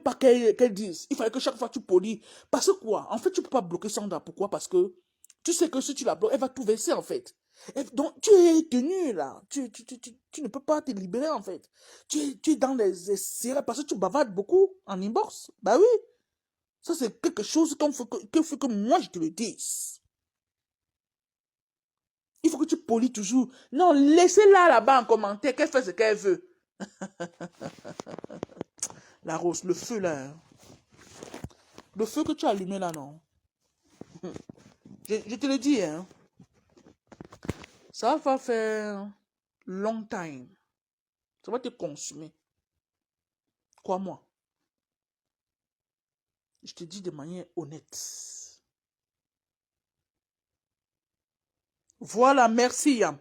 pas qu'elle dise. Il fallait que chaque fois tu polis. Parce que quoi? En fait, tu peux pas bloquer Sandra. Pourquoi? Parce que tu sais que si tu la bloques, elle va tout verser, en fait. Donc, tu es tenu, là. Tu ne peux pas te libérer, en fait. Tu es dans les serrés parce que tu bavardes beaucoup en inbox. Bah oui. Ça, c'est quelque chose qu'il faut que moi, je te le dise. Il faut que tu polis toujours. Non, laissez-la là-bas en commentaire qu'elle fait ce qu'elle veut. La rose, le feu, là. Hein. Le feu que tu as allumé, là, non. Je te le dis, hein. Ça va faire long time. Ça va te consumer. Crois-moi. Je te dis de manière honnête. Voilà, merci, Yam.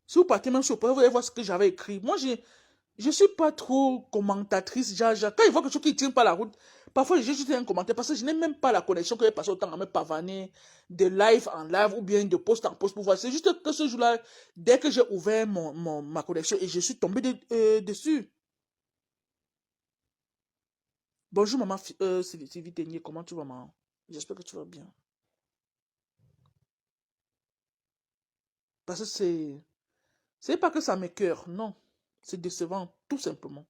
Si vous partez même sur le vous allez voir ce que j'avais écrit. Moi, je suis pas trop commentatrice. Quand je vois quelque chose qui ne tient pas la route, parfois, j'ai juste un commentaire parce que je n'ai même pas la connexion que j'ai passé autant à me pavaner de live en live ou bien de post en post pour voir. C'est juste que ce jour-là, dès que j'ai ouvert ma connexion et je suis tombé dessus. Bonjour, maman Sylvie Ténier, comment tu vas, maman? J'espère que tu vas bien. Parce que c'est pas que ça m'écoeure, non. C'est décevant, tout simplement.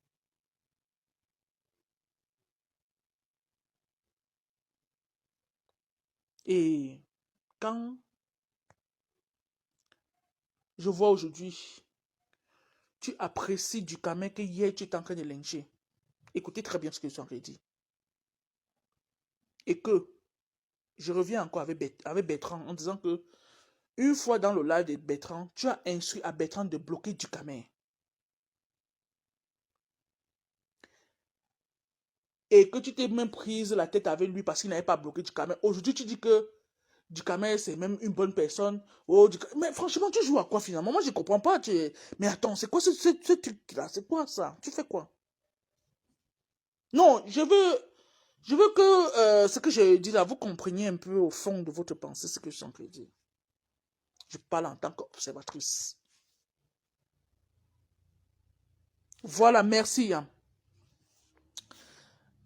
Et quand je vois aujourd'hui, tu apprécies du Ducamet que hier tu étais en train de lyncher. Écoutez très bien ce que je suis en train de dire. Et que je reviens encore avec Bertrand en disant que une fois dans le live de Bertrand, tu as instruit à Bertrand de bloquer Ducamet. Et que tu t'es même prise la tête avec lui parce qu'il n'avait pas bloqué Ducamet. Aujourd'hui, tu dis que Ducamet, c'est même une bonne personne. Oh, mais franchement, tu joues à quoi finalement? Moi, je ne comprends pas. Mais attends, c'est quoi ce truc-là? C'est quoi ça? Tu fais quoi? Non, je veux que ce que je dis là, vous compreniez un peu au fond de votre pensée ce que je suis en train de dire. Je parle en tant qu'observatrice. Voilà, merci. Yam.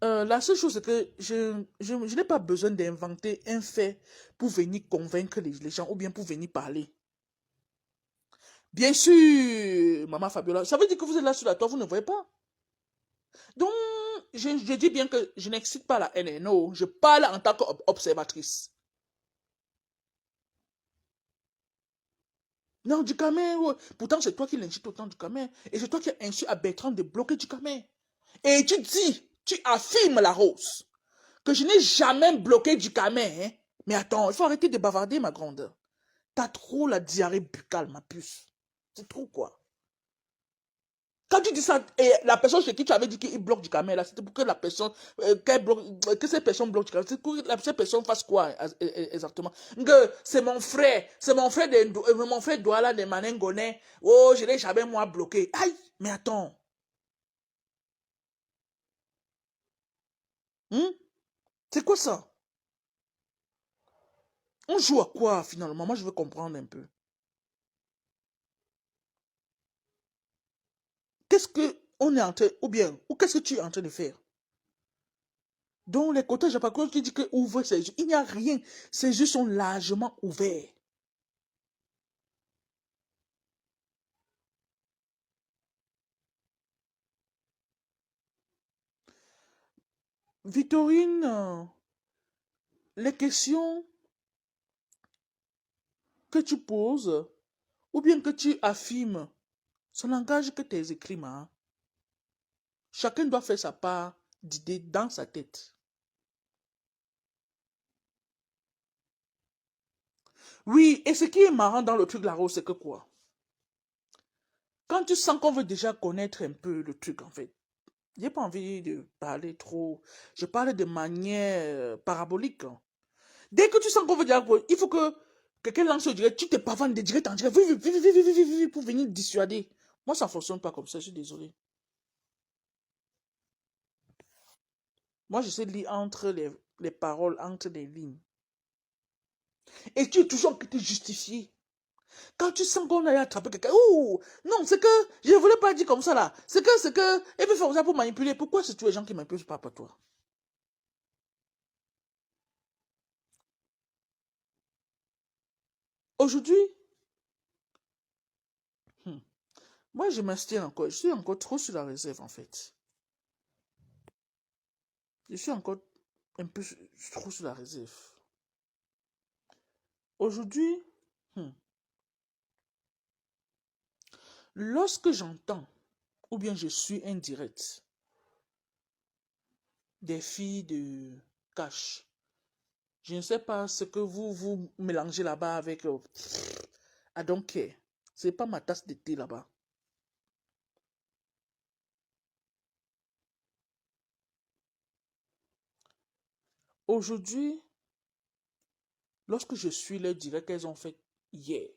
La seule chose, c'est que je n'ai pas besoin d'inventer un fait pour venir convaincre les gens ou bien pour venir parler. Bien sûr, Maman Fabiola, ça veut dire que vous êtes là sur la toile, vous ne voyez pas. Donc, je dis bien que je n'excite pas la haine, non, je parle en tant qu'observatrice. Non, Ducamet, ouais. Pourtant c'est toi qui l'insultes autant Ducamet. Et c'est toi qui as insu à Bertrand de bloquer Ducamet. Et tu dis, tu affirmes la rose, que je n'ai jamais bloqué Ducamet. Hein? Mais attends, il faut arrêter de bavarder, ma grande. T'as trop la diarrhée buccale, ma puce. C'est trop quoi. Quand tu dis ça, et la personne chez qui tu avais dit qu'il bloque du caméra, là, c'était pour que la personne, que cette personne bloque du caméra, c'est pour que cette personne fasse quoi exactement? Que c'est mon frère Douala de Manengone. Oh, je l'ai jamais moi bloqué. Aïe, mais attends. Hein? C'est quoi ça? On joue à quoi finalement? Moi, je veux comprendre un peu. Qu'est-ce que on est en train, ou qu'est-ce que tu es en train de faire? Donc, les côtés japonais qui dit que ouvre ses yeux, il n'y a rien. Ses yeux sont largement ouverts. Victorine, les questions que tu poses, ou bien que tu affirmes, ça n'engage que tes écrits, hein. Chacun doit faire sa part d'idées dans sa tête. Oui, et ce qui est marrant dans le truc de la rose, c'est que quoi? Quand tu sens qu'on veut déjà connaître un peu le truc, en fait, j'ai pas envie de parler trop. Je parle de manière parabolique. Hein. Dès que tu sens qu'on veut déjà, il faut que quelqu'un lance le direct, tu te pavanes de direct en direct, pour venir dissuader. Moi, ça ne fonctionne pas comme ça, je suis désolé. Moi, je sais lire entre les paroles, entre les lignes. Et tu es toujours en train de te justifier. Quand tu sens qu'on a attrapé quelqu'un, ouh, non, c'est que je ne voulais pas dire comme ça là. C'est que, et puis faire ça pour manipuler. Pourquoi c'est tous les gens qui manipulent pas toi? Aujourd'hui, hmm, moi je m'installe encore, je suis encore trop sur la réserve en fait. Je suis encore un peu trop sur la réserve. Aujourd'hui, hmm, lorsque j'entends, ou bien je suis indirect, des filles de cash, je ne sais pas ce que vous mélangez là-bas avec... I don't care. C'est pas ma tasse de thé là-bas. Aujourd'hui, lorsque je suis les directs qu'elles ont fait hier,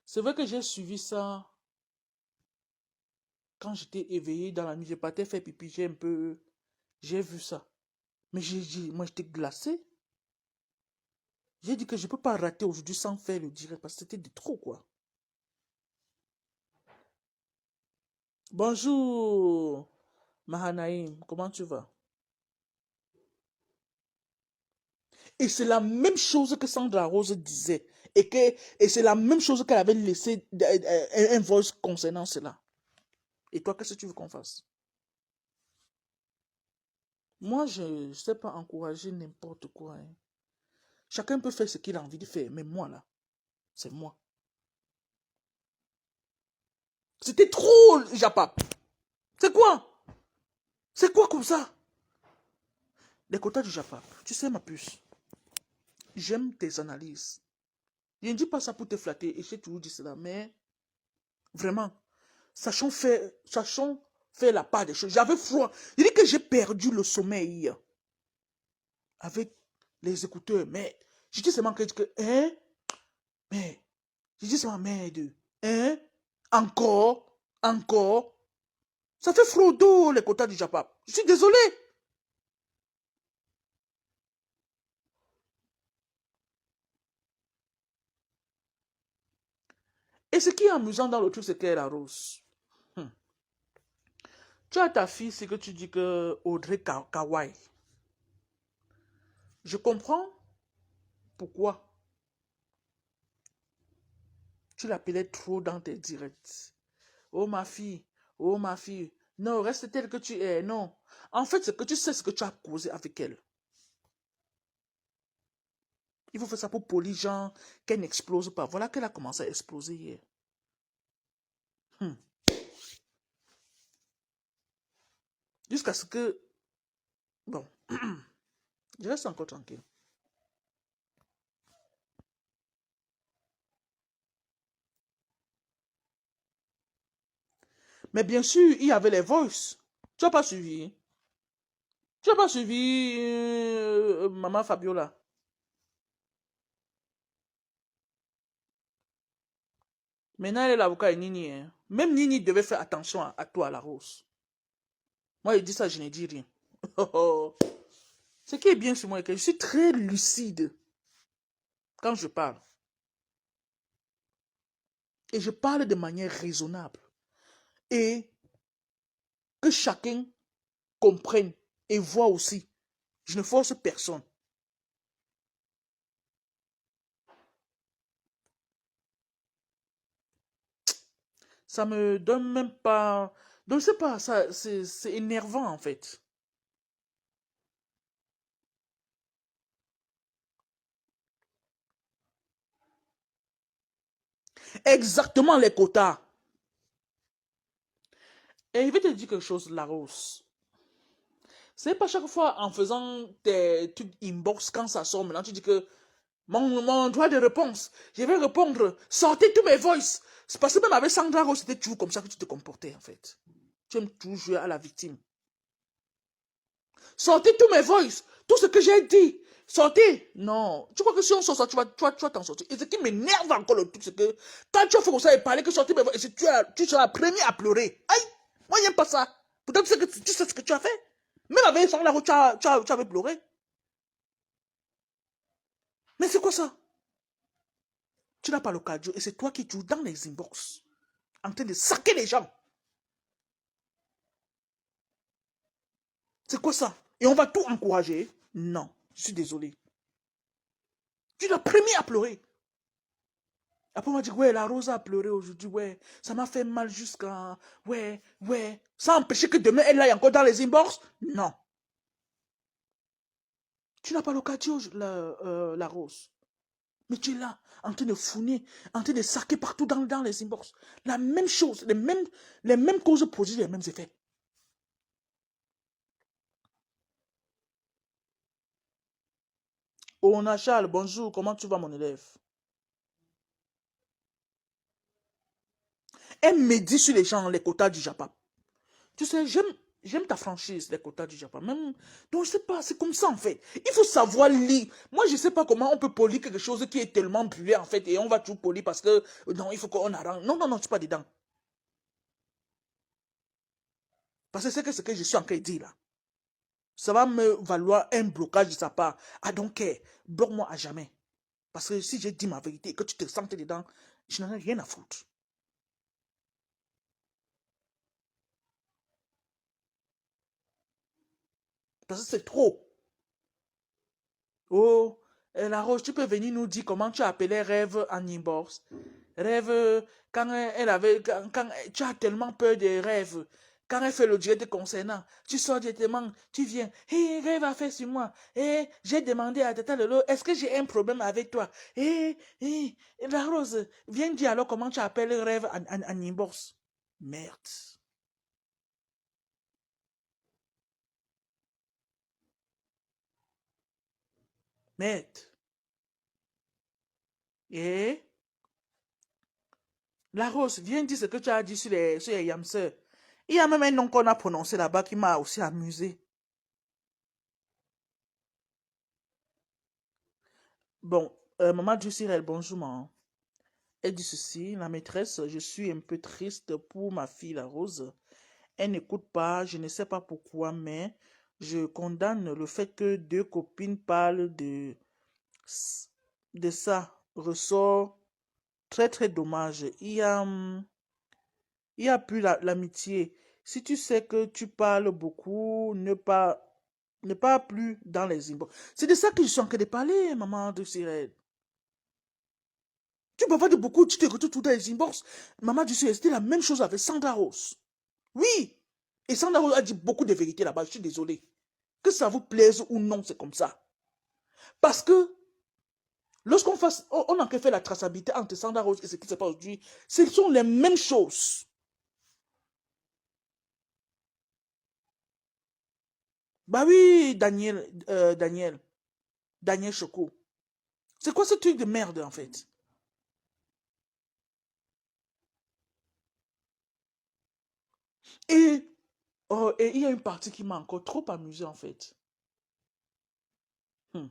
c'est vrai que j'ai suivi ça quand j'étais éveillé dans la nuit. J'ai pas fait pipi, j'ai vu ça. Mais j'ai dit, moi j'étais glacé. J'ai dit que je peux pas rater aujourd'hui sans faire le direct parce que c'était de trop quoi. Bonjour, Mahanaïm, comment tu vas? Et c'est la même chose que Sandra Rose disait. Et c'est la même chose qu'elle avait laissé un voice concernant cela. Et toi, qu'est-ce que tu veux qu'on fasse? Moi, je ne sais pas encourager n'importe quoi. Hein. Chacun peut faire ce qu'il a envie de faire. Mais moi, là, c'est moi. C'était trop, Japap. C'est quoi? C'est quoi comme ça? Les quotas du Japap. Tu sais, ma puce, j'aime tes analyses. Je ne dis pas ça pour te flatter. Et j'ai toujours dit cela. Mais vraiment, sachons faire la part des choses. J'avais froid. Je dis que j'ai perdu le sommeil avec les écouteurs. Mais je dis seulement que hein? Mais, je dis seulement merde. Hein? Encore. Ça fait frodo les quotas du Japon. Je suis désolé. Et ce qui est amusant dans le truc, c'est qu'elle arrose. Tu as ta fille, c'est que tu dis que Audrey Kawaii. Je comprends pourquoi tu l'appelais trop dans tes directs. Oh ma fille, oh ma fille. Non, reste telle que tu es. Non. En fait, c'est que tu sais ce que tu as causé avec elle. Il faut faire ça pour polir gens, qu'elle n'explose pas. Voilà qu'elle a commencé à exploser hier. Jusqu'à ce que... Bon, je reste encore tranquille. Mais bien sûr, il y avait les voices. Tu n'as pas suivi. Tu n'as pas suivi Maman Fabiola. Maintenant, elle est l'avocat et Nini. Hein. Même Nini devait faire attention à toi, à la rose. Moi, il dit ça, je n'ai dit rien. Ce qui est bien sur moi, c'est que je suis très lucide quand je parle. Et je parle de manière raisonnable. Et que chacun comprenne et voit aussi. Je ne force personne. Ça me donne même pas... Donc, je sais pas, c'est énervant en fait. Exactement les quotas. Et je vais te dire quelque chose, Laros. C'est pas chaque fois en faisant tes trucs inbox quand ça sort. Maintenant, tu dis que mon droit de réponse, je vais répondre. Sortez tous mes voices. C'est parce que même avec Sandra Rose, c'était toujours comme ça que tu te comportais en fait. Tu aimes toujours jouer à la victime. Sortez tous mes voices. Tout ce que j'ai dit. Sortez. Non. Tu crois que si on sort ça, tu vas t'en sortir. Et ce qui m'énerve encore le truc, c'est que quand tu as fait comme ça et parler que sortez mes voices, tu seras le premier à pleurer. Aïe. Moi, j'aime pas ça. Pourtant, tu sais ce que tu as fait. Même avec Sandra Rose, tu avais pleuré. Mais c'est quoi ça? Tu n'as pas le cardio et c'est toi qui joues dans les inbox, en train de saquer les gens. C'est quoi ça? Et on va tout encourager? Non, je suis désolé. Tu es le premier à pleurer. Après, on m'a dit, ouais, la Rose a pleuré aujourd'hui, ouais, ça m'a fait mal jusqu'à... Ouais, ouais. Ça empêche que demain, elle aille encore dans les inbox? Non. Tu n'as pas le cardio, la Rose. Mais tu es là, en train de fouiner, en train de saquer partout dans les inbox. La même chose, les mêmes causes produisent les mêmes effets. Oh, Nachal, bonjour, comment tu vas, mon élève? Elle médit sur les gens, les quotas du Japon. Tu sais, j'aime ta franchise, les quotas du Japon. Même, donc, je sais pas, c'est comme ça, en fait. Il faut savoir lire. Moi, je sais pas comment on peut polir quelque chose qui est tellement bué, en fait, et on va tout polir parce que, non, il faut qu'on arrange. Non, non, non, je suis pas dedans. Parce que c'est ce que je suis en train de dire, là. Ça va me valoir un blocage de sa part. Ah, donc, bloque-moi à jamais. Parce que si j'ai dit ma vérité et que tu te sens dedans, je n'en ai rien à foutre. Parce que c'est trop. Oh, la Roche, tu peux venir nous dire comment tu appelais Rêve en inbox. Rêve, quand elle avait, quand tu as tellement peur des rêves, quand elle fait le direct concernant, tu sors directement, tu viens, hé, Rêve a fait sur moi, hé, j'ai demandé à Tata Lolo, est-ce que j'ai un problème avec toi? Hé, hé, la Rose, viens dire alors comment tu appelles Rêve en inbox. Merde. Merde. Et la Rose, viens dire ce que tu as dit sur les yamseurs. Il y a même un nom qu'on a prononcé là-bas qui m'a aussi amusé. Bon, maman Jussirel, bonjour, maman. Elle dit ceci, la maîtresse, je suis un peu triste pour ma fille, la Rose. Elle n'écoute pas, je ne sais pas pourquoi, mais je condamne le fait que deux copines parlent de ça. Ressort très, très dommage. Il y a plus l'amitié. Si tu sais que tu parles beaucoup, ne parle plus dans les inbox. C'est de ça que je suis en train de parler, maman de Cyril. Tu bavardes beaucoup, tu te retrouves tout dans les inbox. Maman du Cyril, c'était la même chose avec Sandra Rose. Oui. Et Sandra Rose a dit beaucoup de vérités là-bas, je suis désolé. Que ça vous plaise ou non, c'est comme ça. Parce que lorsqu'on on a fait la traçabilité entre Sandra Rose et ce qui se passe aujourd'hui, ce sont les mêmes choses. Bah oui, Daniel Choco. C'est quoi ce truc de merde en fait? Et, oh, et il y a une partie qui m'a encore trop amusé en fait. Hmm.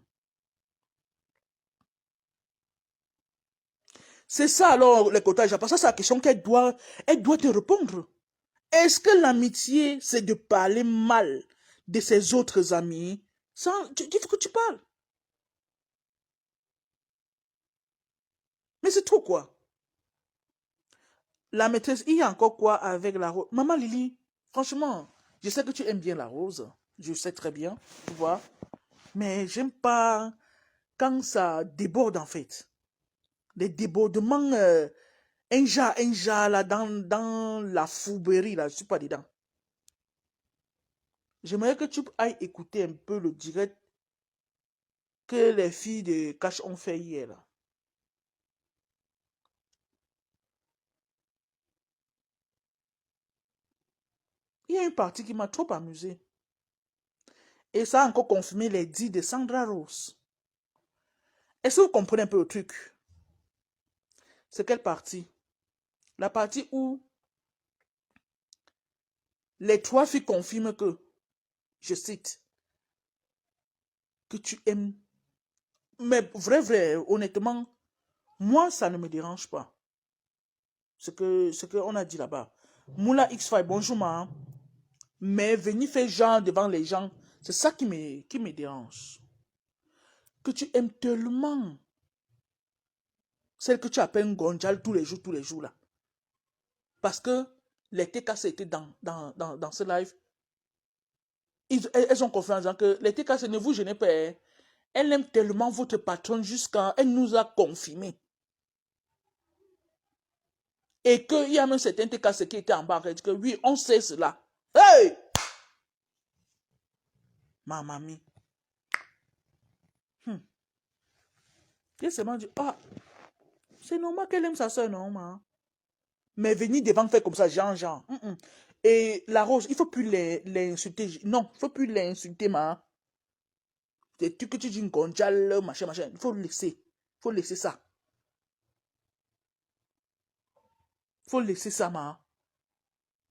C'est ça alors les quotas. Parce que c'est la question elle doit te répondre. Est-ce que l'amitié, c'est de parler mal de ses autres amis? Ça, il faut que tu parles. Mais c'est trop quoi. La maîtresse, il y a encore quoi avec la rose? Maman Lily, franchement, je sais que tu aimes bien la rose. Je sais très bien, tu vois. Mais j'aime pas quand ça déborde en fait. Les débordements, un jar là, dans la fouberie là, je suis pas dedans. J'aimerais que tu ailles écouter un peu le direct que les filles de Cash ont fait hier là. Il y a une partie qui m'a trop amusé. Et ça a encore confirmé les dits de Sandra Rose. Est-ce que vous comprenez un peu le truc? C'est quelle partie? La partie où les trois filles confirment que, je cite, que tu aimes. Mais vrai, honnêtement, moi, ça ne me dérange pas. Ce qu'on a dit là-bas. Moula X5, bonjour, ma. Mais venir faire genre devant les gens, c'est ça qui me dérange. Que tu aimes tellement. Celle que tu appelles Gonjal tous les jours là. Parce que les TKC étaient dans ce live. Elles ont confiance en disant que les TKC ne vous gênez pas. Hein. Elle aime tellement votre patronne jusqu'à elle nous a confirmé. Et qu'il y a même certains TKC qui étaient en bas. Qui dit que oui, on sait cela. Hey! Ma mamie. Il s'est dit, ah, c'est normal qu'elle aime sa soeur, non, ma. Mais venir devant faire comme ça, Jean. Et la Rose, il ne faut plus l'insulter. Non, il ne faut plus l'insulter, ma. C'est tu que tu dis une conjale, machin. Il faut laisser. Il faut laisser ça. Il faut laisser ça, ma.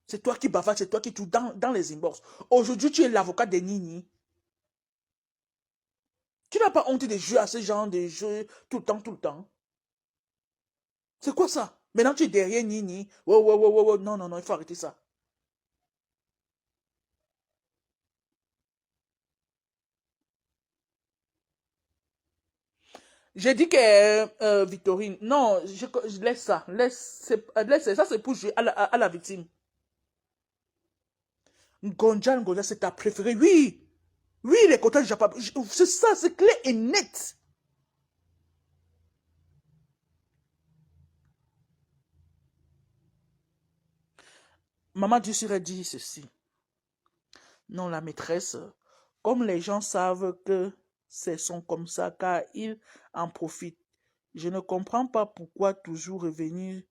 C'est toi qui bavardes, c'est toi qui tout dans les inbox. Aujourd'hui, tu es l'avocat des Nini. Tu n'as pas honte de jouer à ce genre de jeu tout le temps. C'est quoi ça? Maintenant, tu es derrière Nini. Ouais. Non, il faut arrêter ça. J'ai dit que Victorine, non, je laisse ça. Laisse ça, c'est pour jouer à la victime. Gonjal, c'est ta préférée. Oui, les quotas du Japon. C'est ça, c'est clair et net. Maman Dussuret dit ceci. Non, la maîtresse, comme les gens savent que c'est son comme ça, car ils en profitent. Je ne comprends pas pourquoi toujours revenir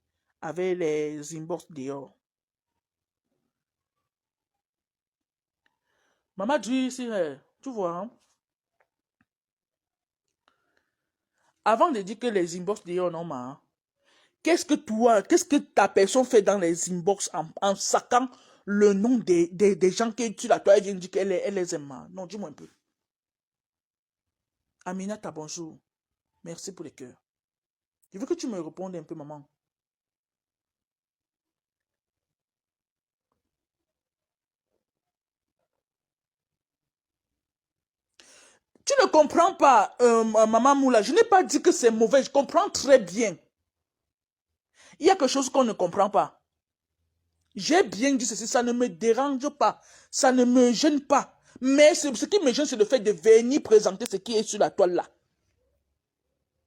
avec les inbox dehors. Maman Dussuret, tu vois, hein? Avant de dire que les inbox dehors, non, ma. Qu'est-ce que ta personne fait dans les inbox en sacant le nom des gens que tu la toi, elle vient dire qu'elle les aime. Non, dis-moi un peu. Aminata, bonjour. Merci pour les cœurs. Je veux que tu me répondes un peu, maman. Tu ne comprends pas, maman Moula. Je n'ai pas dit que c'est mauvais. Je comprends très bien. Il y a quelque chose qu'on ne comprend pas. J'ai bien dit ceci, ça ne me dérange pas. Ça ne me gêne pas. Mais ce qui me gêne, c'est le fait de venir présenter ce qui est sur la toile là.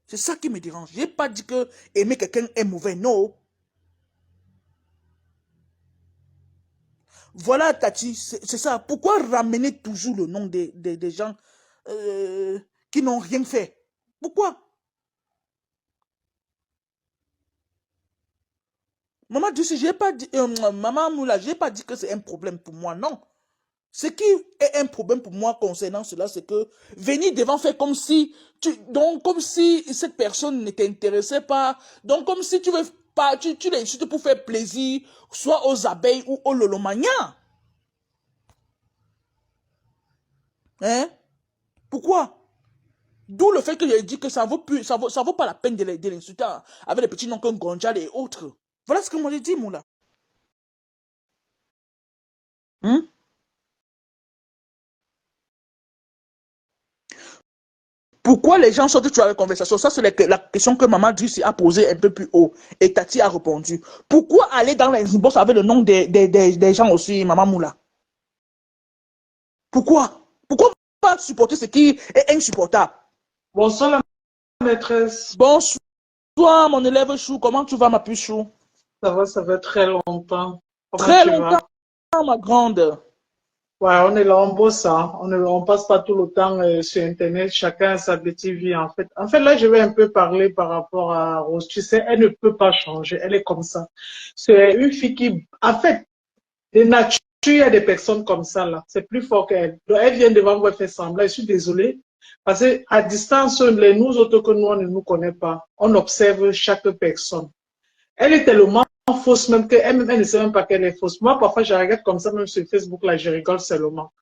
C'est ça qui me dérange. Je n'ai pas dit que aimer quelqu'un est mauvais. Non. Voilà, Tati, c'est ça. Pourquoi ramener toujours le nom des gens qui n'ont rien fait? Pourquoi? Maman Dussi, j'ai pas dit, Maman Moula, j'ai pas dit que c'est un problème pour moi, non. Ce qui est un problème pour moi concernant cela, c'est que venir devant faire comme si, comme si cette personne ne t'intéressait pas, donc comme si tu veux pas, tu l'insultes pour faire plaisir, soit aux abeilles ou aux lolomania. Hein? Pourquoi? D'où le fait que j'ai dit que ça vaut pas la peine de l'insulter avec les petits noms comme Gonjal et autres. Voilà ce que moi j'ai dit, Moula. Hein? Pourquoi les gens sortent sur la conversation? Ça, c'est la question que Maman Dussi a posée un peu plus haut. Et Tati a répondu. Pourquoi aller dans les inbox avec le nom des gens aussi, Maman Moula? Pourquoi? Pourquoi pas supporter ce qui est insupportable? Bonsoir la maîtresse. Bonsoir mon élève Chou. Comment tu vas, ma puce Chou? Ça fait très longtemps. Comment Très tu longtemps, vas? ma grande. Ouais, on est là, on bosse, hein. On passe pas tout le temps sur Internet, chacun a sa petite vie en fait. En fait, là, je vais un peu parler par rapport à Rose. Tu sais, elle ne peut pas changer, elle est comme ça. C'est une fille qui, en fait, de nature, il y a des personnes comme ça là. C'est plus fort qu'elle. Donc, elle vient devant vous, elle fait semblant. Je suis désolée. Parce qu'à distance, les nous autres que nous, on ne nous connaît pas, on observe chaque personne. Elle est tellement fausse même qu'elle elle ne sait même pas qu'elle est fausse. Moi, parfois, je regarde comme ça, même sur Facebook, là, je rigole seulement.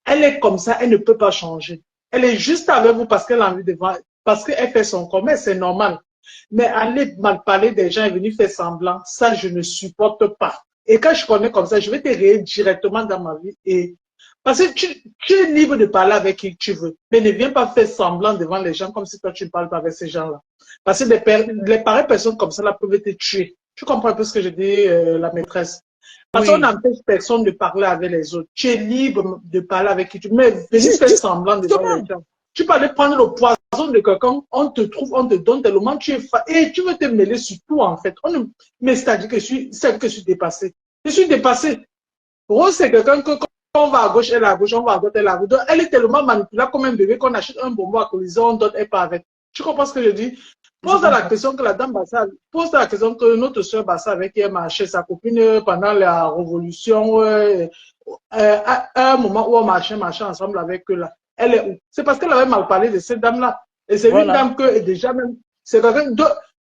Elle est comme ça, elle ne peut pas changer. Elle est juste avec vous parce qu'elle a envie de voir, parce qu'elle fait son commerce, c'est normal. Mais aller mal parler des gens et venir faire semblant, ça, je ne supporte pas. Et quand je connais comme ça, je vais te réer directement dans ma vie. Et Parce que tu es libre de parler avec qui tu veux, mais ne viens pas faire semblant devant les gens comme si toi tu ne parles pas avec ces gens-là. Parce que les pareilles personnes comme ça là peuvent te tuer. Tu comprends un peu ce que je dis, la maîtresse? Parce qu'on Oui. n'empêche personne de parler avec les autres. Tu es libre de parler avec qui tu veux, mais venir faire semblant devant les Justement. gens. Tu peux aller prendre le poison de quelqu'un, on te trouve, on te donne tellement, tu es et tu veux te mêler sur tout en fait. Mais c'est-à-dire que je suis dépassé. Je suis dépassé. Rose, c'est quelqu'un que quand on va à gauche, elle est à gauche, on va à droite, elle est à gauche. Elle est tellement manipulable comme un bébé qu'on achète un bonbon à colisée, on donne, elle part avec. Tu comprends ce que je dis? Je Pose la comprends. question que la dame Bassa, pose la question que notre soeur Bassa avec qui elle marchait, sa copine pendant la révolution, à un moment où on marchait ensemble avec eux là. Elle est où? C'est parce qu'elle avait mal parlé de cette dame-là. Et c'est une Voilà. dame que déjà même, c'est quelqu'un de,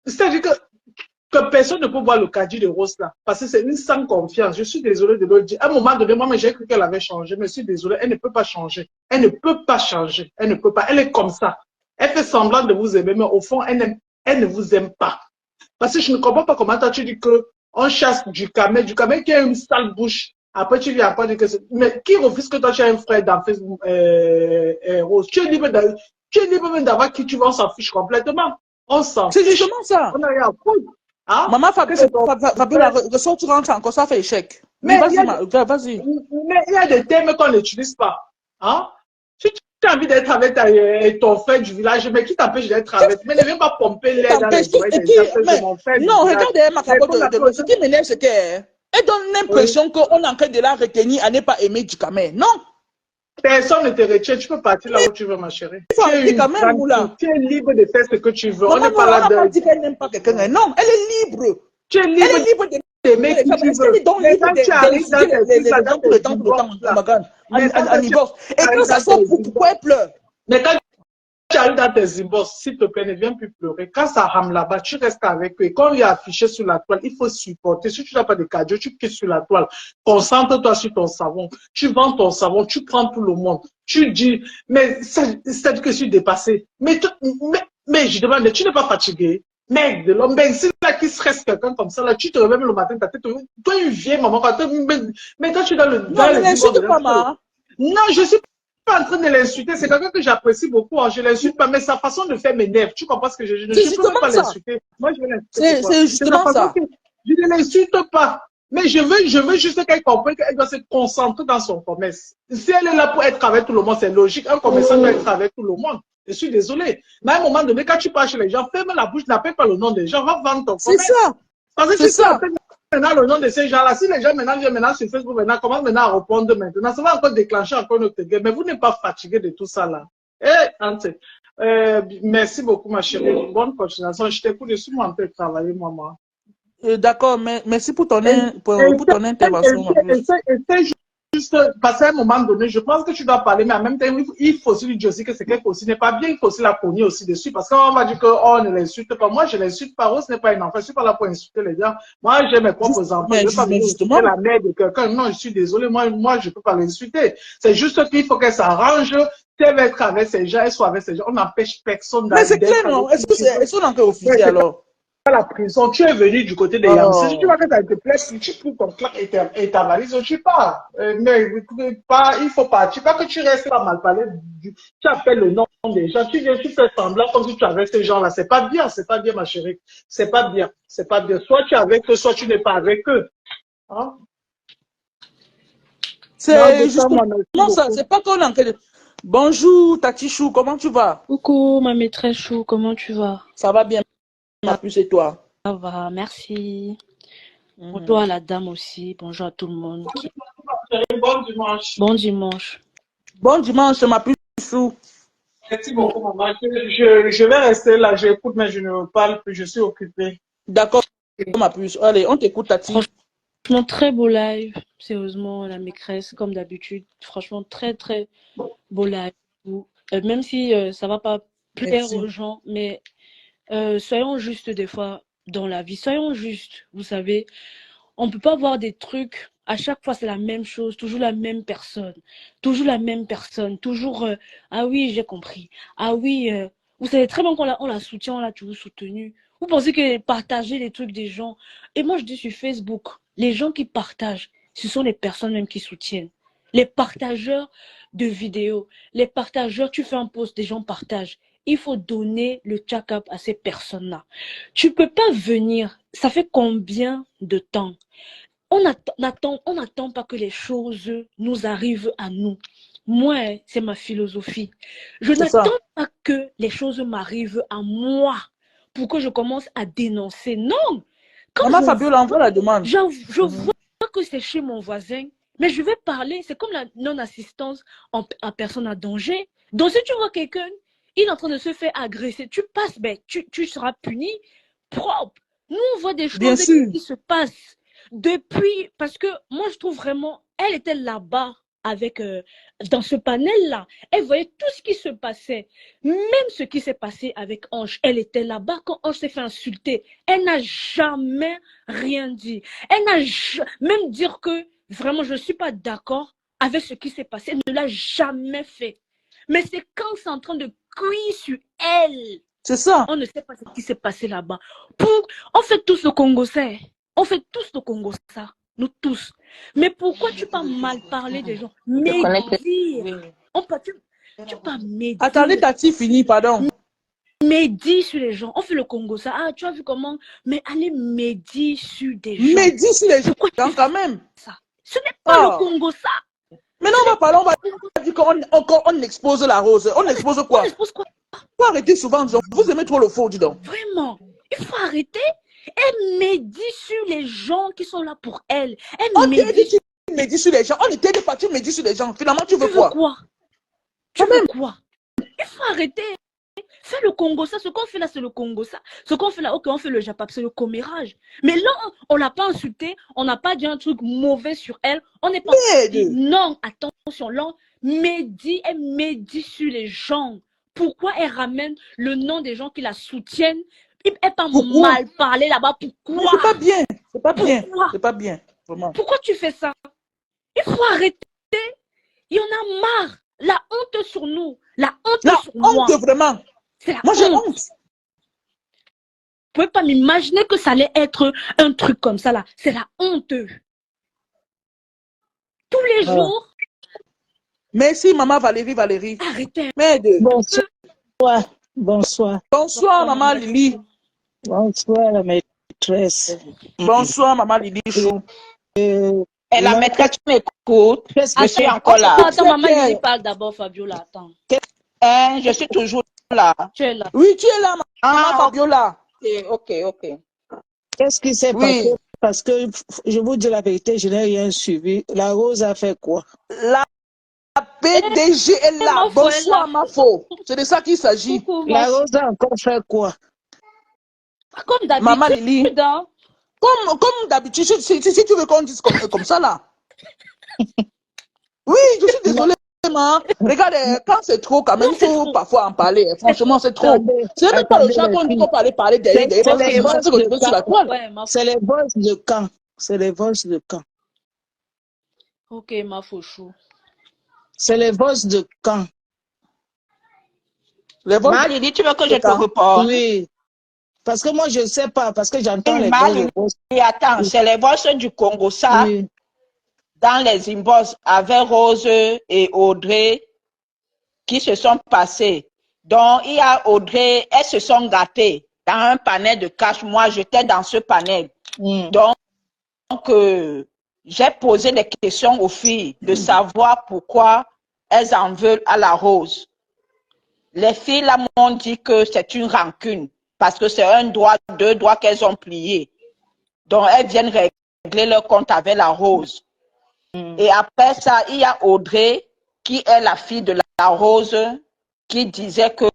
c'est-à-dire que personne ne peut voir le caddie de Rose là, parce que c'est une sans confiance. Je suis désolée de le dire. À un moment donné, moi, j'ai cru qu'elle avait changé, mais je suis désolée, elle ne peut pas changer. Elle ne peut pas changer. Elle ne peut pas. Elle est comme ça. Elle fait semblant de vous aimer, mais au fond, elle ne vous aime pas. Parce que je ne comprends pas comment toi tu dis que on chasse du camel qui a une sale bouche. Après, tu viens pas dire que c'est. Mais qui refuse que toi tu as un frère dans Facebook, Rose? Tu es libre même d'avoir qui tu veux, on s'en fiche complètement. On s'en C'est fiche. justement ça. On n'a rien à foutre. Hein? Maman Que c'est ton Fabiola, ressort, tu rentres encore, ça fait échec. Oui, mais vas-y, vas-y. il y a des thèmes qu'on n'utilise pas. Hein? Si tu as envie d'être avec ton frère du village, mais qui t'empêche d'être avec? Mais ne viens pas pomper l'air dans les oreilles des gens que c'est Mais, mon frère du non, village. regarde ma Mais capote pour la ce qui m'énerve, c'est qu'elle donne oui. l'impression qu'on est en train de la retenir à ne pas aimer du camé. Non, Personne ne te retient. Tu peux partir là mais où tu veux, ma chérie. il faut Tu es arrêter une quand même, grande fille. Moula. Tu es libre de faire ce que tu veux. On Maman, n'est non, pas on là n'a pas de. dit qu'elle n'aime pas quelqu'un. Non, elle est libre. Tu es Elle libre est libre de d'aimer les qui femmes. tu Est-ce qu'elle veux. est donc Mais libre quand tu arrives dans d'insulter tes trucs, là, les dans gens tout le tes temps, divorces, là. Mais quand en divorce? Et quand arrives ça dans sort, tes pourquoi divorces, elle pleure? mais quand tu arrives dans tes inbox, s'il te plaît, ne viens plus pleurer. Quand ça rame là-bas, tu restes avec eux. Et quand il est affiché sur la toile, il faut supporter. Si tu n'as pas de cadeau, tu quittes sur la toile. Concentre-toi sur ton savon. Tu vends ton savon, tu prends tout le monde. Tu dis, mais c'est-à-dire que je suis dépassé. Mais je demande, tu n'es pas fatigué? Mec de l'homme, ben, si là, qui stresse quelqu'un comme ça, là, tu te réveilles le matin, ta tête, toi, une vieille maman, mais quand tu es Non, dans ne les inbox l'insulte de pas, ma. non, je suis pas en train de l'insulter. C'est quelqu'un que j'apprécie beaucoup. Hein. Je l'insulte pas, mais sa façon de faire m'énerve. Tu comprends ce que je dis? C'est Je peux même justement pas ça. l'insulter. Moi, je vais l'insulter pourquoi? C'est C'est sa justement façon ça. que je ne l'insulte pas. Mais je veux juste qu'elle comprenne qu'elle doit se concentrer dans son commerce. Si elle est là pour être avec tout le monde, c'est logique. Un commerçant doit être avec tout le monde. Je suis désolé. Mais à un moment donné, quand tu parles chez les gens, ferme la bouche, n'appelle pas le nom des gens, va vendre ton C'est commerce. ça. Parce que C'est si tu ça. appelles maintenant le nom de ces gens-là, si les gens maintenant viennent maintenant sur Facebook, maintenant commencent maintenant à répondre maintenant, ça va encore déclencher encore notre guerre. Mais vous n'êtes pas fatigué de tout ça là. Ante, merci beaucoup ma chérie. Bonne continuation. Je t'écoute, je suis en train de travailler, maman. D'accord, mais merci pour Et, pour ton intervention, ma puce. essaie juste, parce qu'à un moment donné, je pense que tu dois parler, mais en même temps, il faut aussi lui dire aussi que c'est qu'elle aussi n'est pas bien, il faut aussi la cogner aussi dessus, parce qu'on va dire qu'on ne l'insulte pas. Moi, je l'insulte pas, Rose n'est pas une enfant, je suis pas là pour insulter les gens. Moi, j'ai mes propres enfants, je ne vais pas venir insulter Justement, la mère de quelqu'un. Non, je suis désolé, moi, je peux pas l'insulter. C'est juste qu'il faut qu'elle s'arrange, si elle veut être avec ces gens, elle soit avec ces gens. On n'empêche personne mais c'est d'être clair, avec non? Est-ce qui que tu veux. est-ce qu'on a encore refusé alors? La prison, tu es venu du côté des Yamsé. Si tu Oh. vois que ça te plaît, tu prends ton claque et ta valise, tu pars. Mais pas, il faut partir. Pas que tu restes là mal parlé. Tu appelles le nom des gens. Tu viens, tu fais semblant comme si tu avais ces gens-là. C'est pas bien, ma chérie. C'est pas bien. C'est pas bien. Soit tu es avec eux, soit tu n'es pas avec eux. Hein? Non, C'est Gustave, merci justement ça. beaucoup. C'est pas qu'on a encore. Bonjour, Tati Chou, comment tu vas? Coucou ma maîtresse Chou, comment tu vas? Ça va bien, ma Ça puce et toi? va, merci. Bonjour Mhm. à la dame aussi, bonjour à tout le monde. Bon dimanche. Bon dimanche. Bon dimanche, ma puce Chou. Merci beaucoup, maman. Je vais rester là. J'écoute, mais je ne parle plus. Je suis occupée. D'accord, ma puce. Allez, on t'écoute, Tati. Franchement, très beau live. Sérieusement, la maîtresse, comme d'habitude. Franchement, très, très beau live. Même si ça va pas plaire Merci. aux gens, mais soyons justes des fois dans la vie. Soyons justes, vous savez. On peut pas voir des trucs, à chaque fois c'est la même chose, toujours la même personne. Toujours la même personne. Toujours, ah oui, j'ai compris. Ah oui, vous savez très bien on la soutient, on l'a toujours soutenu. Vous pensez que partager les trucs des gens. Et moi, je dis sur Facebook, les gens qui partagent, ce sont les personnes même qui soutiennent. Les partageurs de vidéos, les partageurs, tu fais un post, des gens partagent. Il faut donner le check-up à ces personnes-là. Tu peux pas venir, ça fait combien de temps? On n'attend pas que les choses nous arrivent à nous. Moi, c'est ma philosophie. Je C'est ça. n'attends pas que les choses m'arrivent à moi pour que je commence à dénoncer. Non! Quand Maman Fabiola, envoie la demande. je vois que c'est chez mon voisin, mais je vais parler. C'est comme la non-assistance à personne en danger. Donc, si tu vois quelqu'un, il est en train de se faire agresser, tu passes, ben, tu seras puni propre. Nous, on voit des Bien choses sûr. qui se passent depuis, parce que moi, je trouve vraiment, elle était là-bas avec, dans ce panel-là. Elle voyait tout ce qui se passait. Même ce qui s'est passé avec Ange, elle était là-bas quand Ange s'est fait insulter. Elle n'a jamais rien dit. Elle n'a même dire que vraiment je ne suis pas d'accord avec ce qui s'est passé. Elle ne l'a jamais fait. Mais c'est quand c'est en train de cuire sur elle. C'est ça. On ne sait pas ce qui s'est passé là-bas. On fait tous le Congo, ça. On fait tous le Congo, ça. Nous tous. Mais pourquoi tu peux mal parler des gens? Médire. Tu peux médire. Attendez, Tati finit, pardon. Médire sur les gens. On fait le Congo, ça. Ah, tu as vu comment? Mais allez médire sur des gens. Médire sur les gens, quand même. Ça. Ce n'est pas le Congo, ça. Maintenant, on va parler, on va dire qu'on expose la rose. On expose quoi? On expose quoi? Il faut arrêter souvent, disons. Vous aimez trop le faux, dis donc. Vraiment. Il faut arrêter. Elle médit sur les gens qui sont là pour elle. On t'a dit que tu médis sur les gens. On était pas tu médis sur les gens. Finalement, tu veux quoi? Tu veux quoi? Il faut arrêter. Fais le Congo, ça. Ce qu'on fait là, c'est le Congo, ça. Ce qu'on fait là, ok, on fait le Japap, c'est le commérage. Mais là, on l'a pas insulté. On n'a pas dit un truc mauvais sur elle. On n'est pas dit non, attention, là, elle médit sur les gens. Pourquoi elle ramène le nom des gens qui la soutiennent? Elle pas mal parler là-bas. Pourquoi? C'est pas bien. C'est pas bien. C'est pas bien. Vraiment. Pourquoi tu fais ça? Il faut arrêter. Il y en a marre. La honte sur nous. La honte sur moi. La honte, vraiment. Moi, j'ai honte. Vous pouvez pas m'imaginer que ça allait être un truc comme ça là. C'est la honte. Tous les jours. Merci, maman Valérie. Arrêtez. Bonsoir. Bonsoir. Bonsoir, maman Lily. Bonsoir, la maîtresse. Bonsoir, maman Lily Chou. Et la maîtresse, tu m'écoutes. Je suis encore là. Attends, maman Lily parle d'abord, Fabiola. Attends. Je suis toujours là. Tu es là. Oui, tu es là, maman Fabiola. Ok. Qu'est-ce qui s'est passé? Parce que je vous dis la vérité, je n'ai rien suivi. La Rose a fait quoi? La PDG est là. Bonsoir, ma faux. C'est de ça qu'il s'agit. La Rose a encore fait quoi? Comme d'habitude. Maman Lily. Comme d'habitude, si tu veux qu'on dise comme ça là. Oui, je suis désolée, maman. Regarde, quand c'est trop, quand même, il faut parfois en parler. Franchement, c'est trop. C'est même pas le genre qu'on dit qu'on peut parler derrière. C'est les boss de camp. C'est les boss de camp. Ok, ma fauchou. C'est les boss de camp. Maman Lily, tu veux que je te réponde? Oui. Parce que moi, je ne sais pas, parce que j'entends les boss. Attends, c'est les boss du Congo, ça. Oui. Dans les inbox avec Rose et Audrey qui se sont passés. Donc, il y a Audrey, elles se sont gâtées dans un panel de cash. Moi, j'étais dans ce panel. Donc j'ai posé des questions aux filles de savoir pourquoi elles en veulent à la Rose. Les filles là m'ont dit que c'est une rancune parce que c'est deux doigts qu'elles ont pliés. Donc, elles viennent régler leur compte avec la Rose. Et après ça, il y a Audrey, qui est la fille de la Rose, qui disait que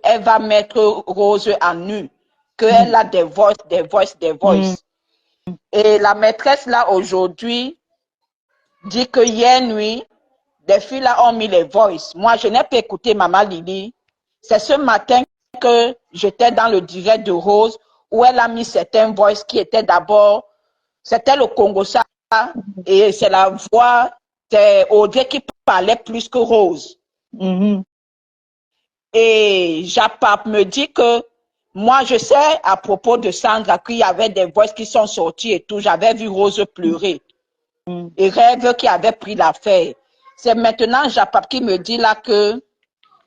elle va mettre Rose en nu, qu'elle a des voices. Et la maîtresse là aujourd'hui dit que hier nuit, des filles là ont mis les voices. Moi, je n'ai pas écouté Maman Lily. C'est ce matin que j'étais dans le direct de Rose où elle a mis certaines voices qui étaient d'abord, c'était le Congo ça. Et c'est la voix de Audrey qui parlait plus que Rose. Et Japap me dit que moi, je sais à propos de Sandra qu'il y avait des voix qui sont sorties et tout. J'avais vu Rose pleurer. Et Rêve qui avait pris l'affaire. C'est maintenant Japap qui me dit là que,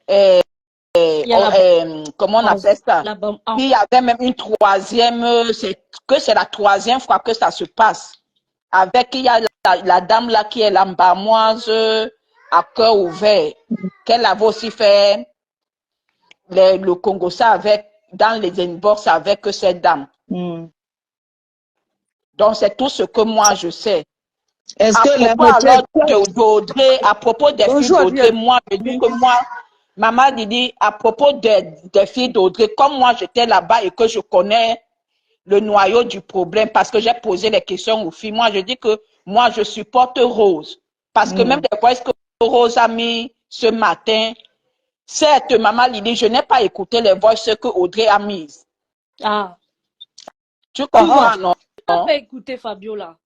Il y a comment on appelle ça? la Il y avait même une troisième, c'est la troisième fois que ça se passe. Avec, il y a la dame là qui est l'embamoise à cœur ouvert, qu'elle avait aussi fait le Congo ça avec, dans les inbox avec cette dame. Donc, c'est tout ce que moi je sais. Est-ce À que la propos alors maîtresse... d'Audrey, à propos des filles Bonjour, d'Audrey, Adrienne. moi, je dis que moi, maman dit, à propos des filles d'Audrey, comme moi j'étais là-bas et que je connais le noyau du problème, parce que j'ai posé les questions aux filles, moi je dis que moi je supporte Rose. Parce que même les voix que Rose a mis ce matin, certes, maman Lydie, je n'ai pas écouté les voix que Audrey a mises. Ah, Tu comprends, non? tu n'as pas écouté Fabiola.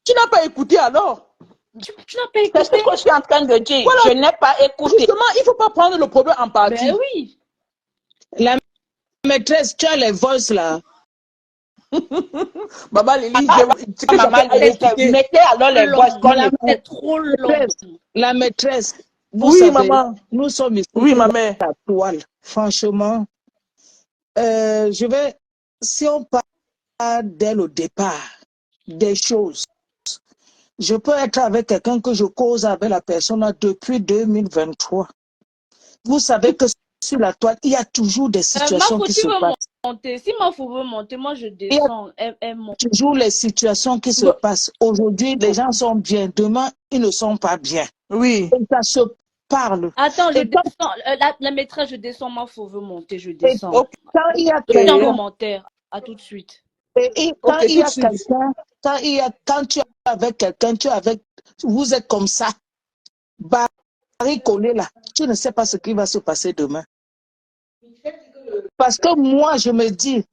Tu n'as pas écouté alors? Tu n'as pas C'est ce écouté. que je suis en train de dire. Voilà. Je n'ai pas écouté. Justement, il ne faut pas prendre le problème en partie. Ben oui. La maîtresse, tu as les voices là. Maman Lily, ce que Maman j'appelle à Lydie, écouter. mettez alors les voix qu'on écoute. C'est trop long. La maîtresse, vous Oui, savez, maman. nous sommes ici Oui, pour ma mère. la toile. Franchement, si on parle dès le départ des choses, je peux être avec quelqu'un que je cause avec la personne là depuis 2023. Vous savez que sur la toile, il y a toujours des situations qui se passent. Monter. Si Mafo veut monter, moi je descends. Elle monte. Toujours les situations qui se passent. Aujourd'hui, les gens sont bien. Demain, ils ne sont pas bien. Oui. Et ça se parle. Attends, je Et quand- descends. La maîtresse, je descends. Mafo veut monter, je descends. Et quand il y a Je suis en quelqu'un, commentaire. À tout de suite. et quand Ok, il y a tout de suite. quelqu'un, quand tu es avec quelqu'un, vous êtes comme ça, barré collé là, tu ne sais pas ce qui va se passer demain. Parce que moi, je me dis,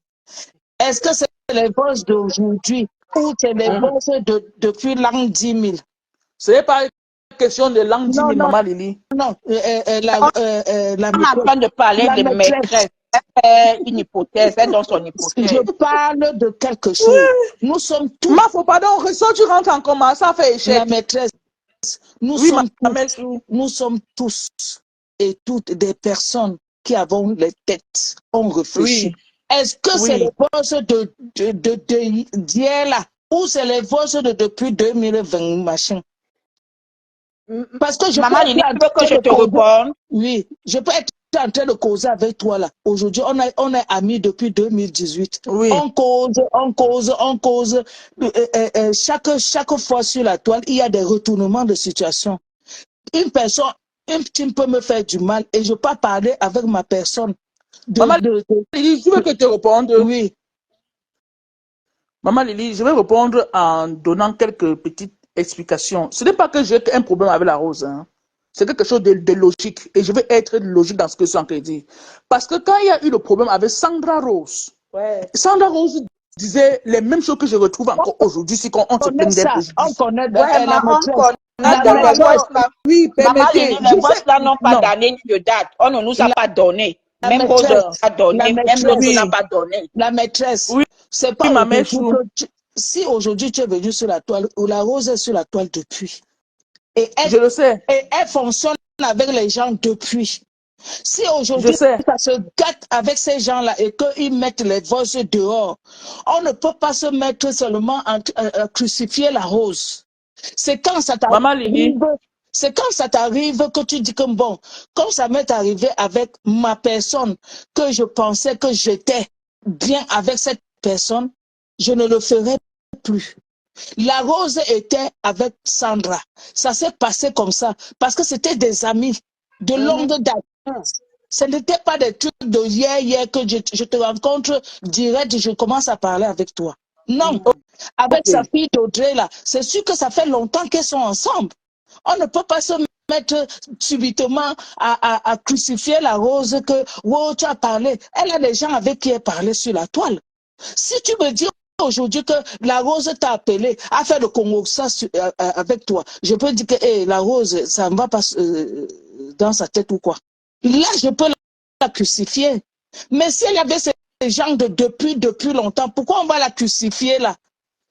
est-ce que c'est les voix d'aujourd'hui ou c'est les voix depuis l'an 10 000? Ce n'est pas une question de langue 10 000, Non, non, maman Lily. non, On la est en train de parler la de maîtresse. maîtresse. Elle fait une hypothèse, elle donne son hypothèse. Je parle de quelque chose. Nous sommes tous, Ma faut pardon, ressort, tu rentres en coma, ça fait échec. la maîtresse, nous Oui, sommes ma tous, mère Chou. nous sommes tous et toutes des personnes qui avons les têtes, on réfléchit. Oui. Est-ce que c'est Oui. les voix d'hier là ou c'est les voix de depuis 2020 machin? Parce que je Maman, peux il dit être en que train je de te causer- réponde. Oui, je peux être en train de causer avec toi là. Aujourd'hui, on est amis depuis 2018. Oui. On cause. Chaque fois sur la toile, il y a des retournements de situation. Une personne, un petit peut me faire du mal et je peux pas parler avec ma personne. Maman Lily, tu veux que je te réponde? Oui, Maman Lily, je vais répondre en donnant quelques petites explications. Ce n'est pas que j'ai un problème avec la rose. Hein. C'est quelque chose de logique. Et je vais être logique dans ce que je suis en train de dire. Parce que quand il y a eu le problème avec Sandra Rose, Sandra Rose disait les mêmes choses que je retrouve encore aujourd'hui si on se on plaint connaît des ça. préjudices. On connaît Ouais, la mais on maîtresse. connaît La que les maîtresse. voix là. Oui, Maman, permettez. les voix là n'ont pas Non. d'année ni de date. On ne nous a pas donné. La Même Rose maîtresse. n'a pas donné. La Même maîtresse. l'autre n'a Oui. pas donné. La maîtresse, Oui. c'est pas Oui, ma mère aujourd'hui Chou. que si aujourd'hui tu es venu sur la toile, ou la rose est sur la toile depuis. Et Je le sais. elle fonctionne avec les gens depuis. Si Je aujourd'hui sais. ça se gâte avec ces gens-là et qu'ils mettent les voix dehors, on ne peut pas se mettre seulement à crucifier la rose. C'est quand ça Maman Lily. t'arrive, c'est quand ça t'arrive que tu dis que bon, comme ça m'est arrivé avec ma personne, que je pensais que j'étais bien avec cette personne, je ne le ferai plus. La rose était avec Sandra. Ça s'est passé comme ça parce que c'était des amis de longue date. Ce n'était pas des trucs de hier que je te rencontre direct, je commence à parler avec toi. Non, avec Ok. sa fille d'Audrey là, c'est sûr que ça fait longtemps qu'elles sont ensemble. On ne peut pas se mettre subitement à crucifier la rose que wow, tu as parlé. Elle a des gens avec qui elle parlait sur la toile. Si tu me dis aujourd'hui que la rose t'a appelé à faire le Congo ça avec toi, je peux dire que hey, la rose, ça ne va pas dans sa tête ou quoi. Là, je peux la crucifier. Mais si elle avait ces gens depuis longtemps, pourquoi on va la crucifier là?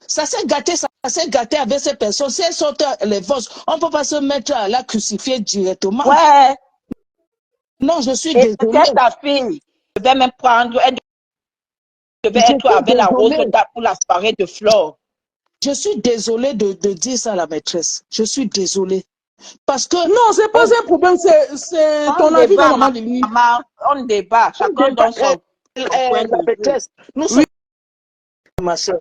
Ça s'est gâté avec ces personnes. Si elles sont les fausses, on ne peut pas se mettre à la crucifier directement. Ouais. Non, je suis Et désolée. peut-être ta fille devait même prendre, elle devait Je être suis avec la rose désolée. pour la soirée de fleurs. Je suis désolée de dire ça à la maîtresse. Je suis désolée. Parce que... Non, c'est pas un problème, c'est On ton avis, débat, non, maman Lily. maman, on débat, chacun dans son point la de vue. maîtresse, nous Oui. sommes ma soeur.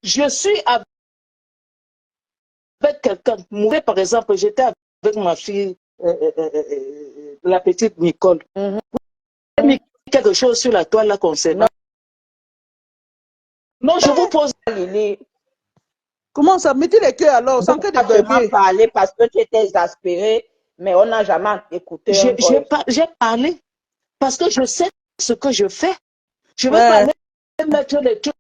Je suis avec quelqu'un. Moi, par exemple, j'étais avec ma fille, la petite Nicole. Mhm. Elle a mis quelque chose sur la toile là concernant. Non, je vous pose. Lily, Comment ça? Mettez les cœurs alors, sans que tu as de seulement bébé. parlé parce que tu étais exaspérée, mais on n'a jamais écouté un voice. J'ai parlé parce que je sais ce que je fais. Je vais Ouais. pas aller mettre les trucs.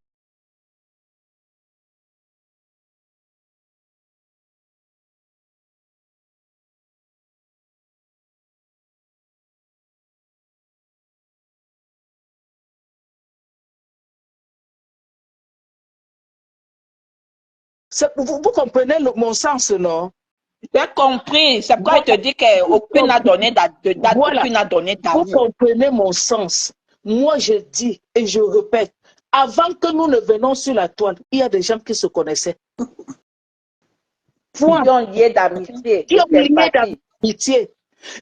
Vous comprenez mon sens, non? J'ai compris, c'est pourquoi je te dis qu'aucune n'a donné de date, Voilà. aucune n'a donné Vous d'avis. comprenez mon sens. Moi, je dis et je répète, avant que nous ne venions sur la toile, il y a des gens qui se connaissaient. Point. Qui ont lié d'amitié, Qui ont de lié sympathie. d'amitié.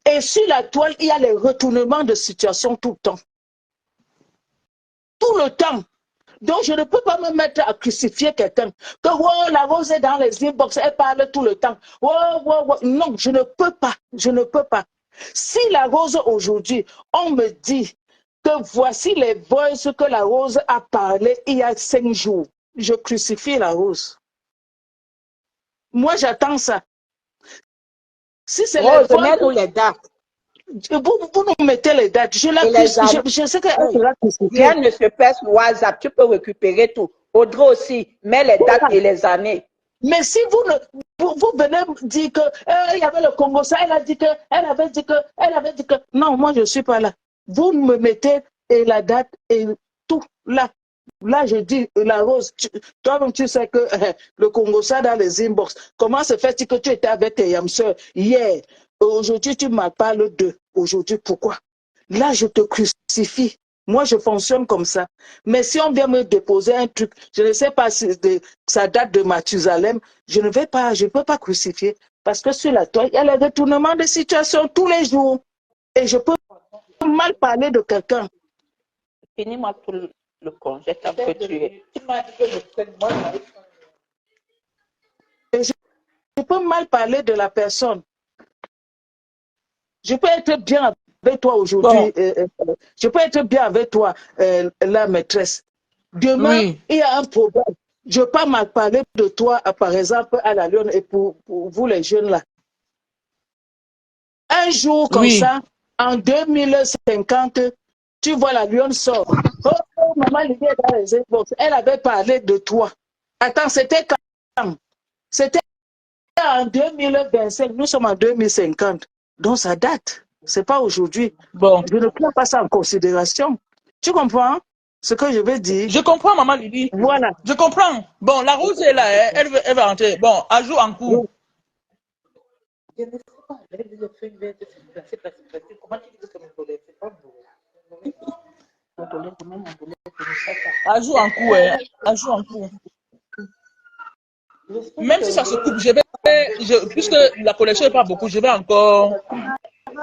Et sur la toile, il y a les retournements de situation tout le temps. Tout le temps. Donc, je ne peux pas me mettre à crucifier quelqu'un. Que oh, la rose est dans les inbox, elle parle tout le temps. Oh, oh, oh. Non, je ne peux pas. Je ne peux pas. Si la rose aujourd'hui, on me dit que voici les voices que la rose a parlé il y a 5 jours, je crucifie la rose. Moi, j'attends ça. Si c'est Rose, les mets-nous voices, les dates. vous nous mettez les dates. Je sais qu'elle sera crucifiée. Rien ne se fait sur WhatsApp, tu peux récupérer tout. Audrey aussi, mets les dates et les années. Mais si vous venez dire que il y avait le Congo, ça, elle avait dit que. Non, moi je ne suis pas là. Vous me mettez et la date et tout là. Là, je dis, la rose, toi-même, tu sais que le Congo, ça dans les inbox. Comment se fait-il que tu étais avec tes yamseurs hier? Aujourd'hui, tu m'en parles d'eux. Aujourd'hui, pourquoi? Là, je te crucifie. Moi, je fonctionne comme ça. Mais si on vient me déposer un truc, je ne sais pas si ça date de Mathusalem, je ne peux pas crucifier. Parce que sur la toile, il y a le retournement de situation tous les jours. Et je peux mal parler de quelqu'un. Finis-moi tout le congé tant que tu es. Je peux mal parler de la personne. Je peux être bien avec toi aujourd'hui. Bon. Je peux être bien avec toi, la maîtresse. Demain, Oui. il y a un problème. Je ne peux pas mal parler de toi, par exemple, à la Lyon et pour vous les jeunes là. Un jour comme Oui. ça, en 2050, tu vois la Lyon sort. Oh, maman Lydie est dans les inbox. Elle avait parlé de toi. Attends, c'était quand? C'était en 2025. Nous sommes en 2050. Donc ça date. C'est pas aujourd'hui. Bon. Je ne prends pas ça en considération. Tu comprends ce que je veux dire? Je comprends, maman Lily. Voilà. Je comprends. Bon, la rose est là, hein. Elle va rentrer. Bon, ajoute en cours. Je ne sais pas, elle fait une vérité, c'est placé. Comment tu dis que mon dolé, c'est pas mon dolé, comment mon dolé, je ne sais pas. Ajoute en cours, hein. Ajoute en cours. Même si ça se coupe, puisque la collection n'est pas beaucoup, je vais encore.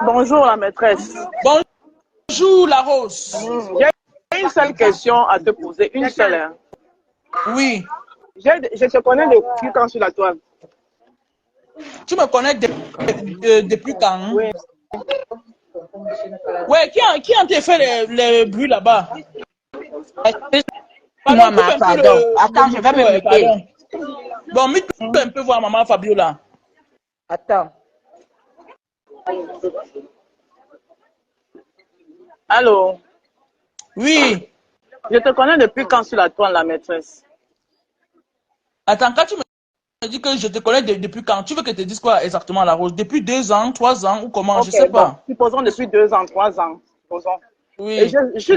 Bonjour la maîtresse. Bonjour la rose. J'ai une seule question à te poser, une seule. Hein. Oui. Je te connais depuis quand sur la toile? Tu me connais depuis quand? Hein? Oui. Ouais, qui a fait les bruits là-bas? Moi, pardon. Attends, je vais me muter. Bon, mute un peu voir maman Fabiola. Attends. Allô? Oui. Je te connais depuis quand sur la toile, la maîtresse? Attends, quand tu me dis que je te connais depuis quand, tu veux que je te dise quoi exactement, la rose? Depuis 2 ans, 3 ans ou comment? Okay, je sais pas. Supposons depuis 2 ans, 3 ans. Supposons. Oui. Et je suis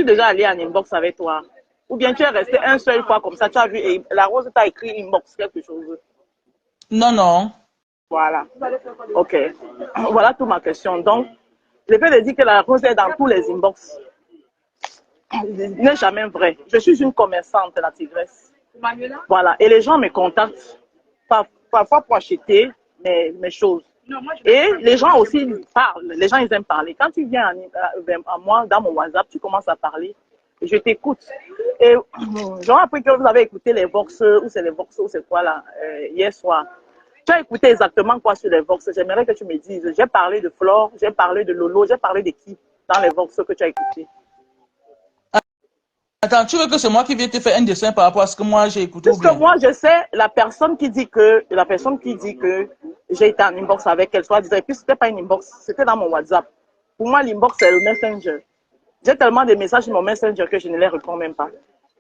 déjà allée en inbox avec toi. Ou bien tu es resté un seul fois comme ça, tu as vu, et la Rose t'a écrit inbox, quelque chose. Non, non. Voilà. Ok. Voilà toute ma question. Donc, le fait de dire que la Rose est dans tous les inbox n'est jamais vrai. Je suis une commerçante, la tigresse. Voilà. Et les gens me contactent parfois pour acheter mes choses. Et les gens aussi parlent. Les gens, ils aiment parler. Quand tu viens à moi, dans mon WhatsApp, tu commences à parler. Je t'écoute. Et genre, après que vous avez écouté les Vox, ou c'est les Vox, ou c'est quoi là, hier soir. Tu as écouté exactement quoi sur les Vox? J'aimerais que tu me dises. J'ai parlé de Flore, j'ai parlé de Lolo, j'ai parlé de qui dans les Vox que tu as écouté? Attends, tu veux que c'est moi qui viens te faire un dessin par rapport à ce que moi j'ai écouté ou Puisque bien? moi, je sais, la personne qui dit que j'ai été en inbox avec elle, soit disait, puis c'était pas une inbox, c'était dans mon WhatsApp. Pour moi, l'inbox, c'est le Messenger. J'ai tellement de messages sur mon Messenger que je ne les réponds même pas.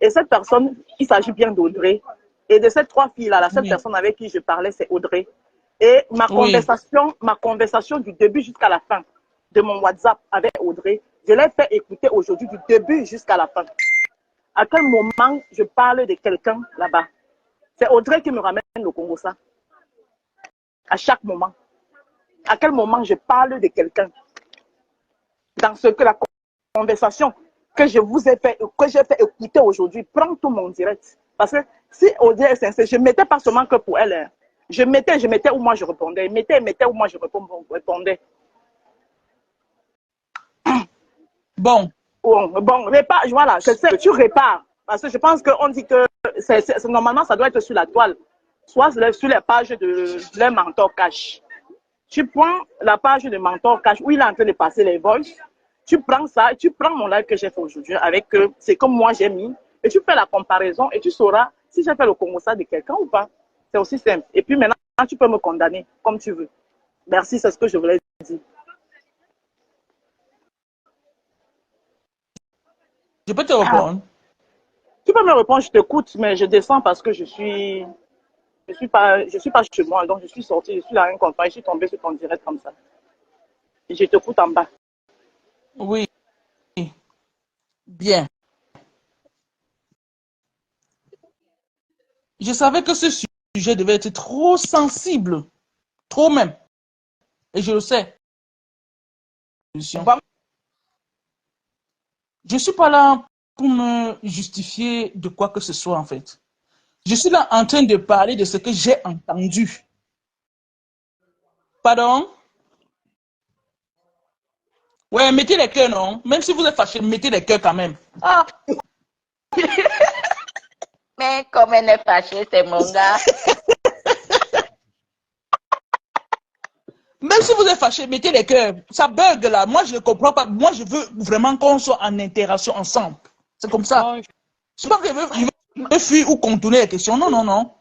Et cette personne, il s'agit bien d'Audrey. Et de ces trois filles-là, la seule Oui. personne avec qui je parlais, c'est Audrey. Et Oui. ma conversation du début jusqu'à la fin de mon WhatsApp avec Audrey, je l'ai fait écouter aujourd'hui du début jusqu'à la fin. À quel moment je parle de quelqu'un là-bas? C'est Audrey qui me ramène le Congo, ça. À chaque moment. À quel moment je parle de quelqu'un? Dans ce que la conversation que je vous ai fait, que j'ai fait écouter aujourd'hui, prend tout mon direct. Parce que si Audrey est sincère, je ne mettais pas seulement que pour elle. Hein. Je mettais où moi je répondais. Mettais où moi je répondais. Bon. Bon, répare, voilà, c'est ça, tu répares. Parce que je pense qu'on dit que normalement, ça doit être sur la toile, soit sur les pages de leur mentor cash. Tu prends la page de mentor cash où il est en train de passer les voices, tu prends ça, et tu prends mon live que j'ai fait aujourd'hui avec c'est comme moi j'ai mis, et tu fais la comparaison et tu sauras si j'ai fait le Congo ça de quelqu'un ou pas. C'est aussi simple. Et puis maintenant, tu peux me condamner comme tu veux. Merci, c'est ce que je voulais dire. Je peux te répondre? Tu peux me répondre, je t'écoute, mais je descends parce que je suis pas chez moi, donc je suis sortie, je suis là à un contrat, je suis tombée sur ton direct comme ça. Et je t'écoute en bas. Oui. Bien. Je savais que ce sujet devait être trop sensible. Trop même. Et je le sais. Je ne suis pas là pour me justifier de quoi que ce soit, en fait. Je suis là en train de parler de ce que j'ai entendu. Pardon? Ouais, mettez les cœurs, non? Même si vous êtes fâché, mettez les cœurs quand même. Ah. Mais comme elle est fâchée, c'est mon gars. Même si vous êtes fâché, mettez les cœurs. Ça bug là. Moi, je ne comprends pas. Moi, je veux vraiment qu'on soit en interaction ensemble. C'est comme ça. Je ne sais pas qu'il veut fuir ou contourner les questions. Non, non, non.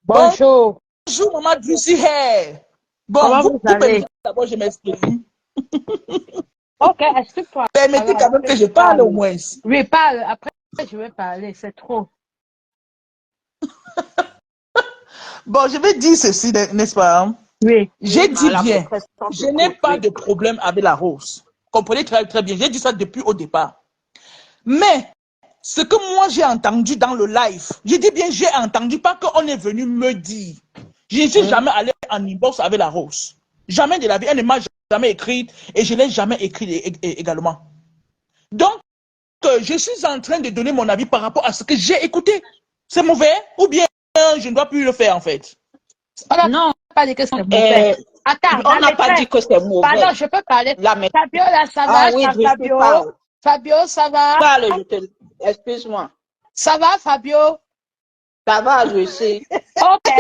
Bonjour. Bonjour, maman Juicy Hair. Bon, Comment vous vous permettez allez? d'abord, je m'exprime. Ok, explique-toi. Permettez quand même que je parle au moins. Oui, parle. Après, je vais parler. C'est trop. Bon, je vais dire ceci, n'est-ce pas? Hein? Oui. J'ai dit bien, Je je n'ai pas de problème avec la rose. Comprenez très, très bien. J'ai dit ça depuis au départ. Mais, ce que moi j'ai entendu dans le live, je dis bien j'ai entendu, pas qu'on est venu me dire. Je ne suis jamais allé en inbox avec la rose. Jamais de la vie. Elle ne m'a jamais écrite et je ne l'ai jamais écrit également. Donc, je suis en train de donner mon avis par rapport à ce que j'ai écouté. C'est mauvais ou bien je ne dois plus le faire en fait? Non, on n'a pas dit que c'est mauvais. Attends, On n'a pas dit que c'est mauvais. Pardon, je peux parler. Là, mais... Fabio, là, ça va? Ah oui, Fabio? parle. Fabio, ça va? Parle, excuse-moi. Ça va, Fabio? Ça va, je sais. Ok.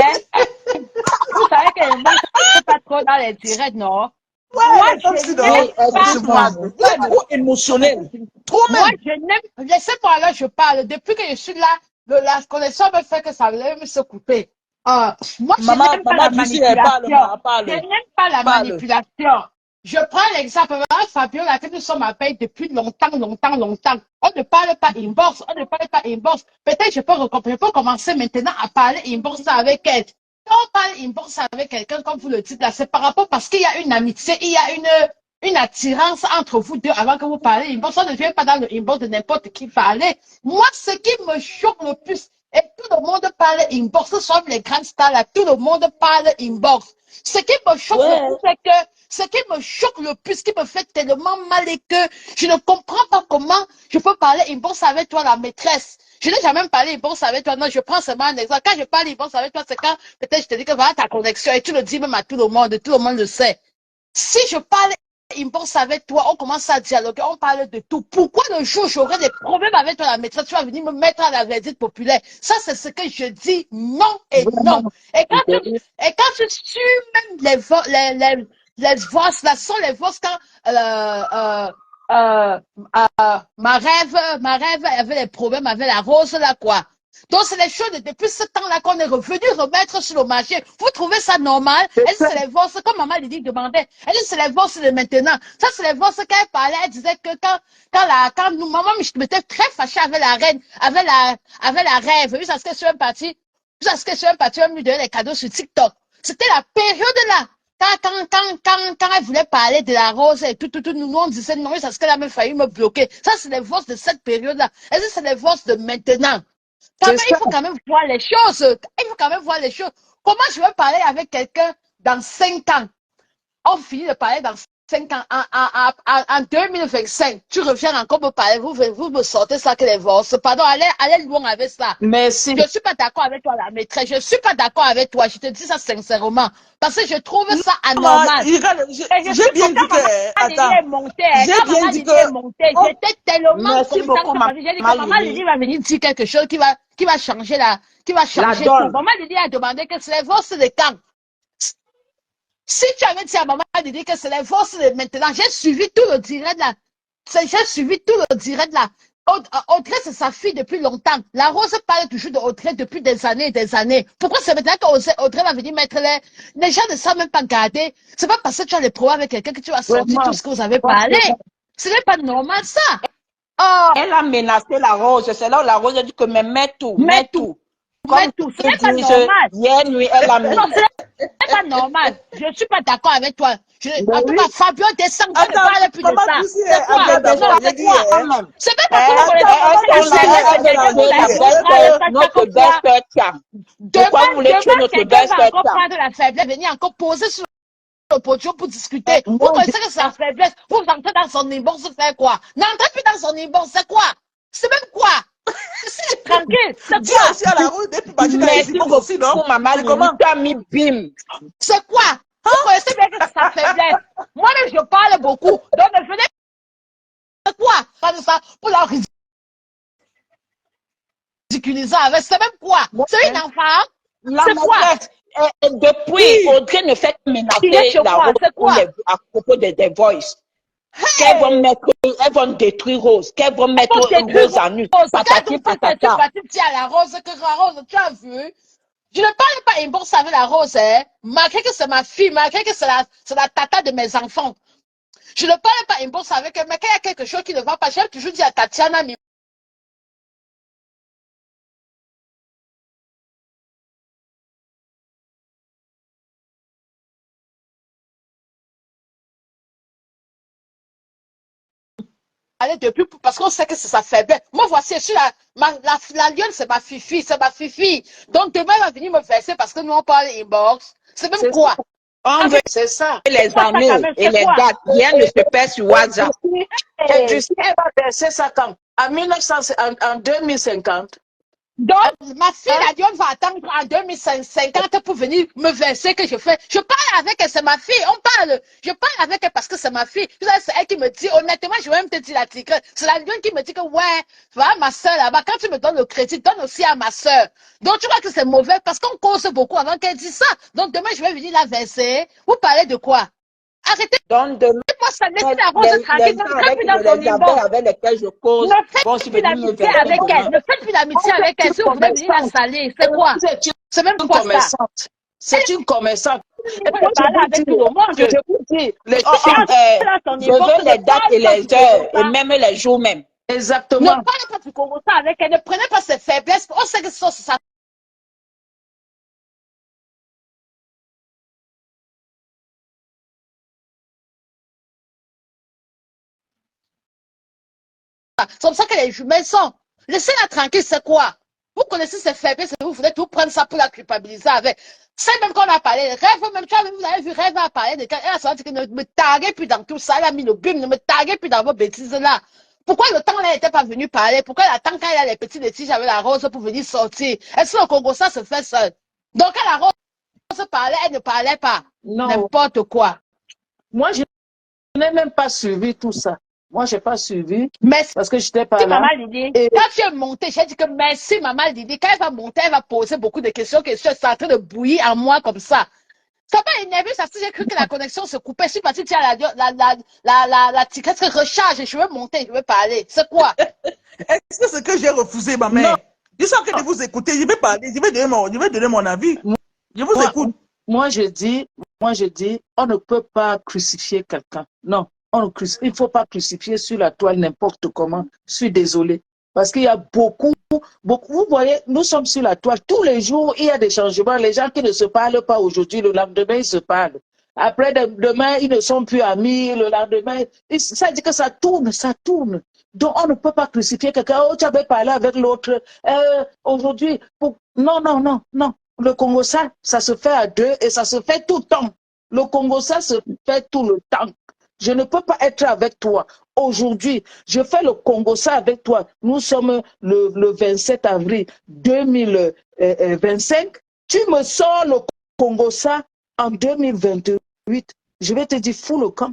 Vous savez que moi, je ne suis pas trop dans les directs, non? Ouais, moi, je n'aime pas trop émotionnel. Trop même. Moi, je n'aime. Laissez-moi là, je parle. Depuis que je suis là, la connexion me fait que ça me se couper. Moi, je n'aime pas la manipulation. Je n'aime pas la manipulation. Je prends l'exemple. Fabio, là, que nous sommes à paix depuis longtemps. On ne parle pas inbox. Peut-être je peux commencer maintenant à parler inbox avec elle. Quand on parle inbox avec quelqu'un, comme vous le dites là, c'est par rapport parce qu'il y a une amitié, il y a une attirance entre vous deux avant que vous parlez inbox. On ne vient pas dans le inbox de n'importe qui parler. Moi, ce qui me choque le plus, et tout le monde parle inbox, ce sont les grandes stars là, tout le monde parle inbox. Ce qui me choque le plus, c'est que ce qui me choque le plus, qui me fait tellement mal et que je ne comprends pas comment je peux parler inbox avec toi, la maîtresse. Je n'ai jamais parlé inbox avec toi. Non, je prends seulement un exemple. Quand je parle inbox avec toi, c'est quand peut-être je te dis que voilà ta connexion et tu le dis même à tout le monde le sait. Si je parle inbox avec toi, on commence à dialoguer, on parle de tout. Pourquoi le jour où j'aurai des problèmes avec toi, la maîtresse, tu vas venir me mettre à la verdict populaire? Ça, c'est ce que je dis non et non. Et quand tu suis même les voix, là sont les voix quand ma rêve avait des problèmes avec la rose là quoi. Donc c'est les choses depuis ce temps-là qu'on est revenu remettre sur le marché. Vous trouvez ça normal? Elle c'est les voix, comme maman Lydie demandait. Elle dit c'est les voix de maintenant. Ça c'est les voix qu'elle parlait. Elle disait que quand nous maman je m'étais très fâchée avec la reine, avec la rêve. Vu ça ce que je suis partie, vu ça ce que je suis partie, elle me donnait des cadeaux sur TikTok. C'était la période là. Quand elle voulait parler de la rose et tout, nous on disait non, c'est ce qu'elle a même failli me bloquer. Ça, c'est les voix de cette période-là. Et ça, c'est les voix de maintenant. Quand même, il faut quand même voir les choses. Il faut quand même voir les choses. Comment je vais parler avec quelqu'un dans 5 ans? On finit de parler dans 5 ans. En 2025, tu reviens encore me parler. Vous me sortez ça que les divorces. Pardon, allez loin avec ça. Merci. Je ne suis pas d'accord avec toi, la maîtresse. Je ne suis pas d'accord avec toi. Je te dis ça sincèrement. Parce que je trouve ça anormal. J'ai bien dit que... Attends. J'ai bien dit que... J'étais tellement Merci beaucoup, contente. J'ai dit que maman Lydie va venir dire quelque chose qui va changer tout. Maman Lydie a demandé que c'est les divorces de quand. Si tu avais dit à maman Lydie que c'est les divorces de maintenant, j'ai suivi tout le direct là. J'ai suivi tout le direct là. Audrey, c'est sa fille depuis longtemps. La Rose parle toujours de Audrey depuis des années et des années. Pourquoi c'est maintenant qu'Audrey va venir mettre les gens ne savent même pas garder. C'est pas parce que tu as les problèmes avec quelqu'un que tu vas sortir tout ce que vous avez parlé. Ce n'est pas normal ça. Oh. Elle a menacé la Rose. C'est là où la Rose a dit que mais mets tout. Ce n'est pas normal. Hier nuit, elle a mis. Non, ce n'est pas normal. Je ne suis pas d'accord avec toi. En tout cas, Fabio descend, on ne parle plus de ça. C'est quoi? C'est même pas pour notre belle-sœur. Pourquoi vous voulez tuer notre belle-sœur? Encore prendre la faiblesse, venir encore poser sur le podium pour discuter. Vous pensez que c'est la faiblesse? Vous entrez dans son inbox, faire quoi? N'entrez plus dans son inbox, c'est quoi? C'est même quoi? C'est tranquille, c'est Dis quoi? aussi à la rue, depuis que tu as ici aussi, non? Pour maman, comment tu as mis bim? C'est quoi? Vous connaissez bien que c'est sa faiblesse. Moi-même, je parle beaucoup. Donc, ne venez pas. C'est quoi? Pas de ça pour la ridiculiser avec. C'est même quoi? C'est une enfant? C'est quoi? Depuis, Audrey ne fait que menacer la Rose à propos des voices. Qu'elles vont mettre, elles vont détruire Rose, qu'elles vont mettre Rose à nu. Patati patata. Tu as la Rose, que la Rose, tu as vu? Je ne parle pas inbox avec la Rose, hein. Malgré que c'est ma fille, malgré que c'est la tata de mes enfants. Je ne parle pas inbox avec elle, mais quand il y a quelque chose qui ne va pas, j'ai toujours dit à Tatiana, allez depuis, parce qu'on sait que c'est sa faiblesse. Moi, voici, je suis la lionne, c'est ma fifi. Donc, demain, elle va venir me verser parce que nous, on parle inbox. C'est même quoi? C'est ça. Les années et les dates, rien ne se perd sur WhatsApp. Et tu sais, elle va verser ça quand? En 2050. Donc, ma fille, la lionne va attendre en 2050 pour venir me verser que je fais. Je parle avec elle, c'est ma fille, on parle. Je parle avec elle parce que c'est ma fille. C'est elle qui me dit, honnêtement, je vais même te dire la tigresse. C'est la lionne qui me dit que, ouais, voilà ma soeur là-bas, quand tu me donnes le crédit, donne aussi à ma soeur. Donc, tu vois que c'est mauvais parce qu'on cause beaucoup avant qu'elle dise ça. Donc, demain, je vais venir la verser. Vous parlez de quoi? Arrêtez. Donc, demain, la Rose tranquille, ne faites plus dans son inbox. Avec lesquels je cause. Ne faites plus l'amitié avec elle. Ne faites plus l'amitié avec elle. Si vous voulez venir la saler, c'est quoi? C'est même quoi ça? C'est une commerçante. Et puis, je parle avec tout le monde. Je vous dis, je veux les dates et les heures, et même les jours même. Exactement. Ne parlez pas du Congo avec elle. Ne prenez pas ses faiblesses. On sait que c'est ça. C'est comme ça que les humains sont. Laissez-la tranquille, c'est quoi? Vous connaissez ses faiblesses et vous voulez tout prendre ça pour la culpabiliser avec. C'est même qu'on a parlé, Rêve, même, tu vois, vous avez vu, Rêve a parlé de quelqu'un, elle a dit que ne me taguez plus dans tout ça, elle a mis le bim, ne me taguez plus dans vos bêtises là. Pourquoi le temps là n'était pas venu parler? Pourquoi elle attend quand elle a les petits litiges avec la rose pour venir sortir? Est-ce que le Congo ça se fait seul? Donc, quand la rose parlait, elle ne parlait pas. Non, N'importe quoi. moi, je n'ai même pas suivi tout ça. Moi, je n'ai pas suivi Mais parce que je n'étais pas si là. Maman Lydie, Et quand tu es montée, j'ai dit que merci Maman Lydie. Quand elle va monter, elle va poser beaucoup de questions, c'est en train de bouillir en moi comme ça. Ça m'a énervé, ça j'ai cru que la connexion se coupait. Je suis partie tiens la ticket recharge et je veux monter, je veux parler. C'est quoi? Est-ce que c'est que j'ai refusé, ma non, mère? Je suis en train de vous écouter, je vais parler, je vais donner mon avis. Je vous moi, écoute. moi, je dis, on ne peut pas crucifier quelqu'un. Non, il ne faut pas crucifier sur la toile n'importe comment. Je suis désolée. Parce qu'il y a beaucoup, vous voyez, nous sommes sur la toile. Tous les jours, il y a des changements. Les gens qui ne se parlent pas aujourd'hui, le lendemain, ils se parlent. Après, demain, ils ne sont plus amis. Le lendemain, ça dit que ça tourne, ça tourne. Donc, on ne peut pas crucifier quelqu'un. Oh, tu avais parlé avec l'autre. Aujourd'hui, non, non, non, non. Le Congo, ça se fait à deux et ça se fait tout le temps. Le Congo, ça se fait tout le temps. Je ne peux pas être avec toi. Aujourd'hui, je fais le Congo ça avec toi. Nous sommes le 27 avril 2025. Tu me sors le Congo ça en 2028. Je vais te dire, fous le camp.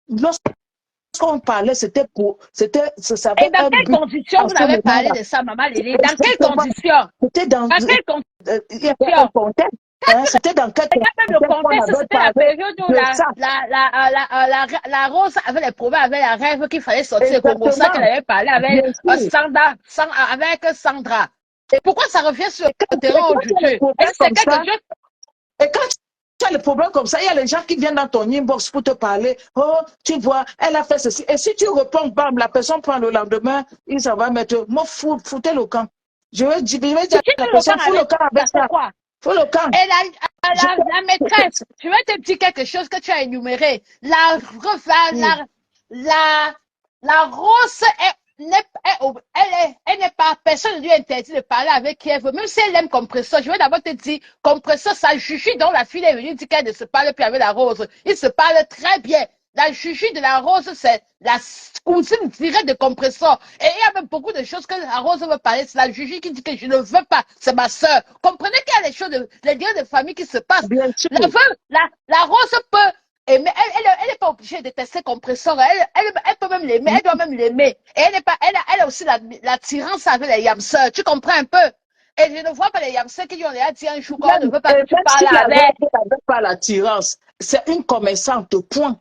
Lorsqu'on parlait, c'était pour... ça Et dans quelles conditions vous avez parlé de ça, Maman Lydie? Dans quelles conditions? C'était dans quelles il y avait un contexte. C'était dans quel contexte? Le contexte, c'était la période où la Rose avait les problèmes avec la Rêve qu'il fallait sortir le Congo, ça qu'elle avait parlé avec Sandra. Pourquoi ça revient sur le terrain aujourd'hui? Est-ce que c'est quelque chose? Et quand tu as le problème comme ça, il y a les gens qui viennent dans ton inbox pour te parler. Oh, tu vois, elle a fait ceci. Et si tu réponds, bam, la personne prend le lendemain, il s'en va mettre. Moi, foutez le camp. Je vais dire à la personne, fous le camp avec ça. Faut le camp. Et la maîtresse, je vais te dire quelque chose que tu as énuméré. La Rose elle n'est pas, personne ne lui interdit de parler avec qui elle veut, même si elle aime Compresseur. Je vais d'abord te dire, Compresseur, ça Juju dont la fille est venue dire qu'elle ne se parle plus avec la Rose. Ils se parlent très bien. La Juju de la Rose, c'est la cousine directe de Compresseur. Et il y a même beaucoup de choses que la Rose veut parler. C'est la Juju qui dit que je ne veux pas. C'est ma sœur. Comprenez qu'il y a des choses, les liens de famille qui se passent. Bien sûr. La Rose peut aimer. Elle n'est pas obligée de détester Compresseur. Elle peut même l'aimer. Elle doit même l'aimer. Et elle a aussi l'attirance avec les Yamseurs. Tu comprends un peu? Et je ne vois pas les Yamseurs qui lui ont dit un jour qu'on ne veut pas que tu parles avec. Pas l'attirance. C'est une commerçante, point.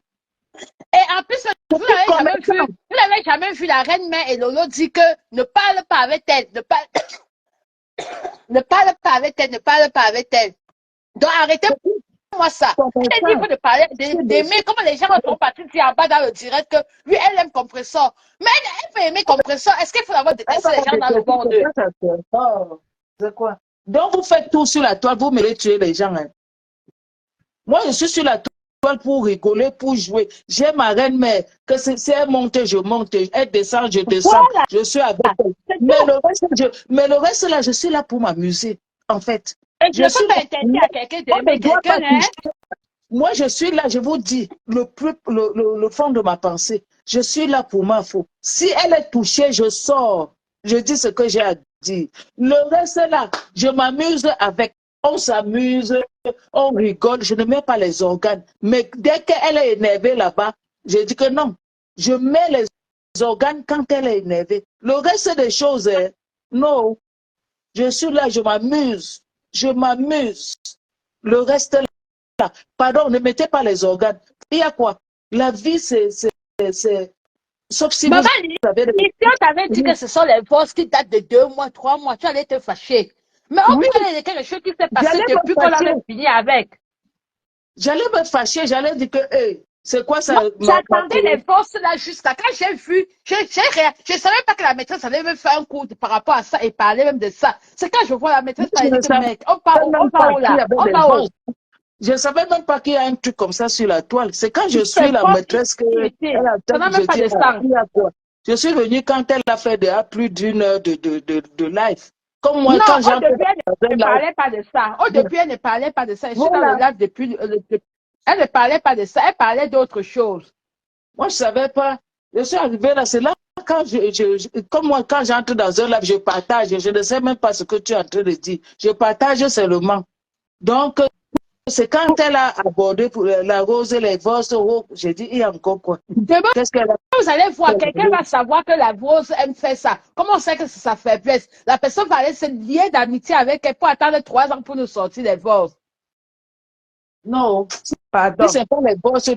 Et en plus, vous n'avez jamais vu la reine mère et Lolo dit que ne parle pas avec elle, ne parle pas avec elle, ne parle pas avec elle. Donc arrêtez-moi ça. Elle dit de parler, d'aimer, comment les gens sont partis dire en bas dans le direct que lui, elle aime Compresseur. Mais elle peut aimer Compresseur. Est-ce qu'il faut avoir détesté les gens dans le monde? C'est quoi? Donc vous faites tout sur la toile, vous me tuer les gens. Hein. Moi, je suis sur la toile pour rigoler, pour jouer. J'ai ma reine mère, que si elle monte, je monte. Elle descend, je descends. Voilà. Je suis avec elle. Mais le reste, là, je suis là pour m'amuser, en fait. Et je ne peux pas interdire à quelqu'un d'aimer quelqu'un, hein? Moi, je suis là, je vous dis, le fond de ma pensée. Je suis là pour ma faute. Si elle est touchée, je sors. Je dis ce que j'ai à dire. Le reste, là, je m'amuse avec. On s'amuse, on rigole, je ne mets pas les organes. Mais dès qu'elle est énervée là-bas, je dis que non. Je mets les organes quand elle est énervée. Le reste des choses, non. Je suis là, je m'amuse. Je m'amuse. Le reste là, pardon, ne mettez pas les organes. Il y a quoi? La vie, c'est sauf si Maman, si on t'avait dit que ce sont les divorces qui datent de 2 mois, 3 mois, tu allais te fâcher. Mais on peut dire quelque chose qui s'est passé depuis qu'on avait fini avec. J'allais me fâcher, j'allais dire que, hey, c'est quoi ça? J'attendais les forces là jusqu'à quand j'ai vu, je savais pas que la maîtresse avait même fait un cours par rapport à ça et parler même de ça. C'est quand je vois la maîtresse, mec, on va où là? On va où? Je ne savais même pas qu'il y a un truc comme ça sur la toile. C'est quand je suis la maîtresse que... Ça n'a même pas de sens. Je suis venue quand elle a fait déjà plus d'une heure de live. Comme moi, Non, quand au j'entre début, elle dans un ne live. parlait pas de ça. Au début, elle ne parlait pas de ça. Je suis dans Voilà. le live depuis... elle ne parlait pas de ça. Elle parlait d'autre chose. Moi, je ne savais pas. Je suis arrivée là, c'est là quand comme moi, quand j'entre dans un live, je partage. Je ne sais même pas ce que tu es en train de dire. Je partage seulement. Donc, c'est quand elle a abordé pour la rose et les vosses, j'ai dit, il y a encore quoi? Demain, Qu'est-ce qu'elle a vous allez voir, quelqu'un va savoir que la rose aime faire ça. Comment on sait que c'est sa faiblesse? La personne va aller se lier d'amitié avec elle pour attendre 3 ans pour nous sortir des vosses. Non, Pardon. si ce n'est pas les vosses,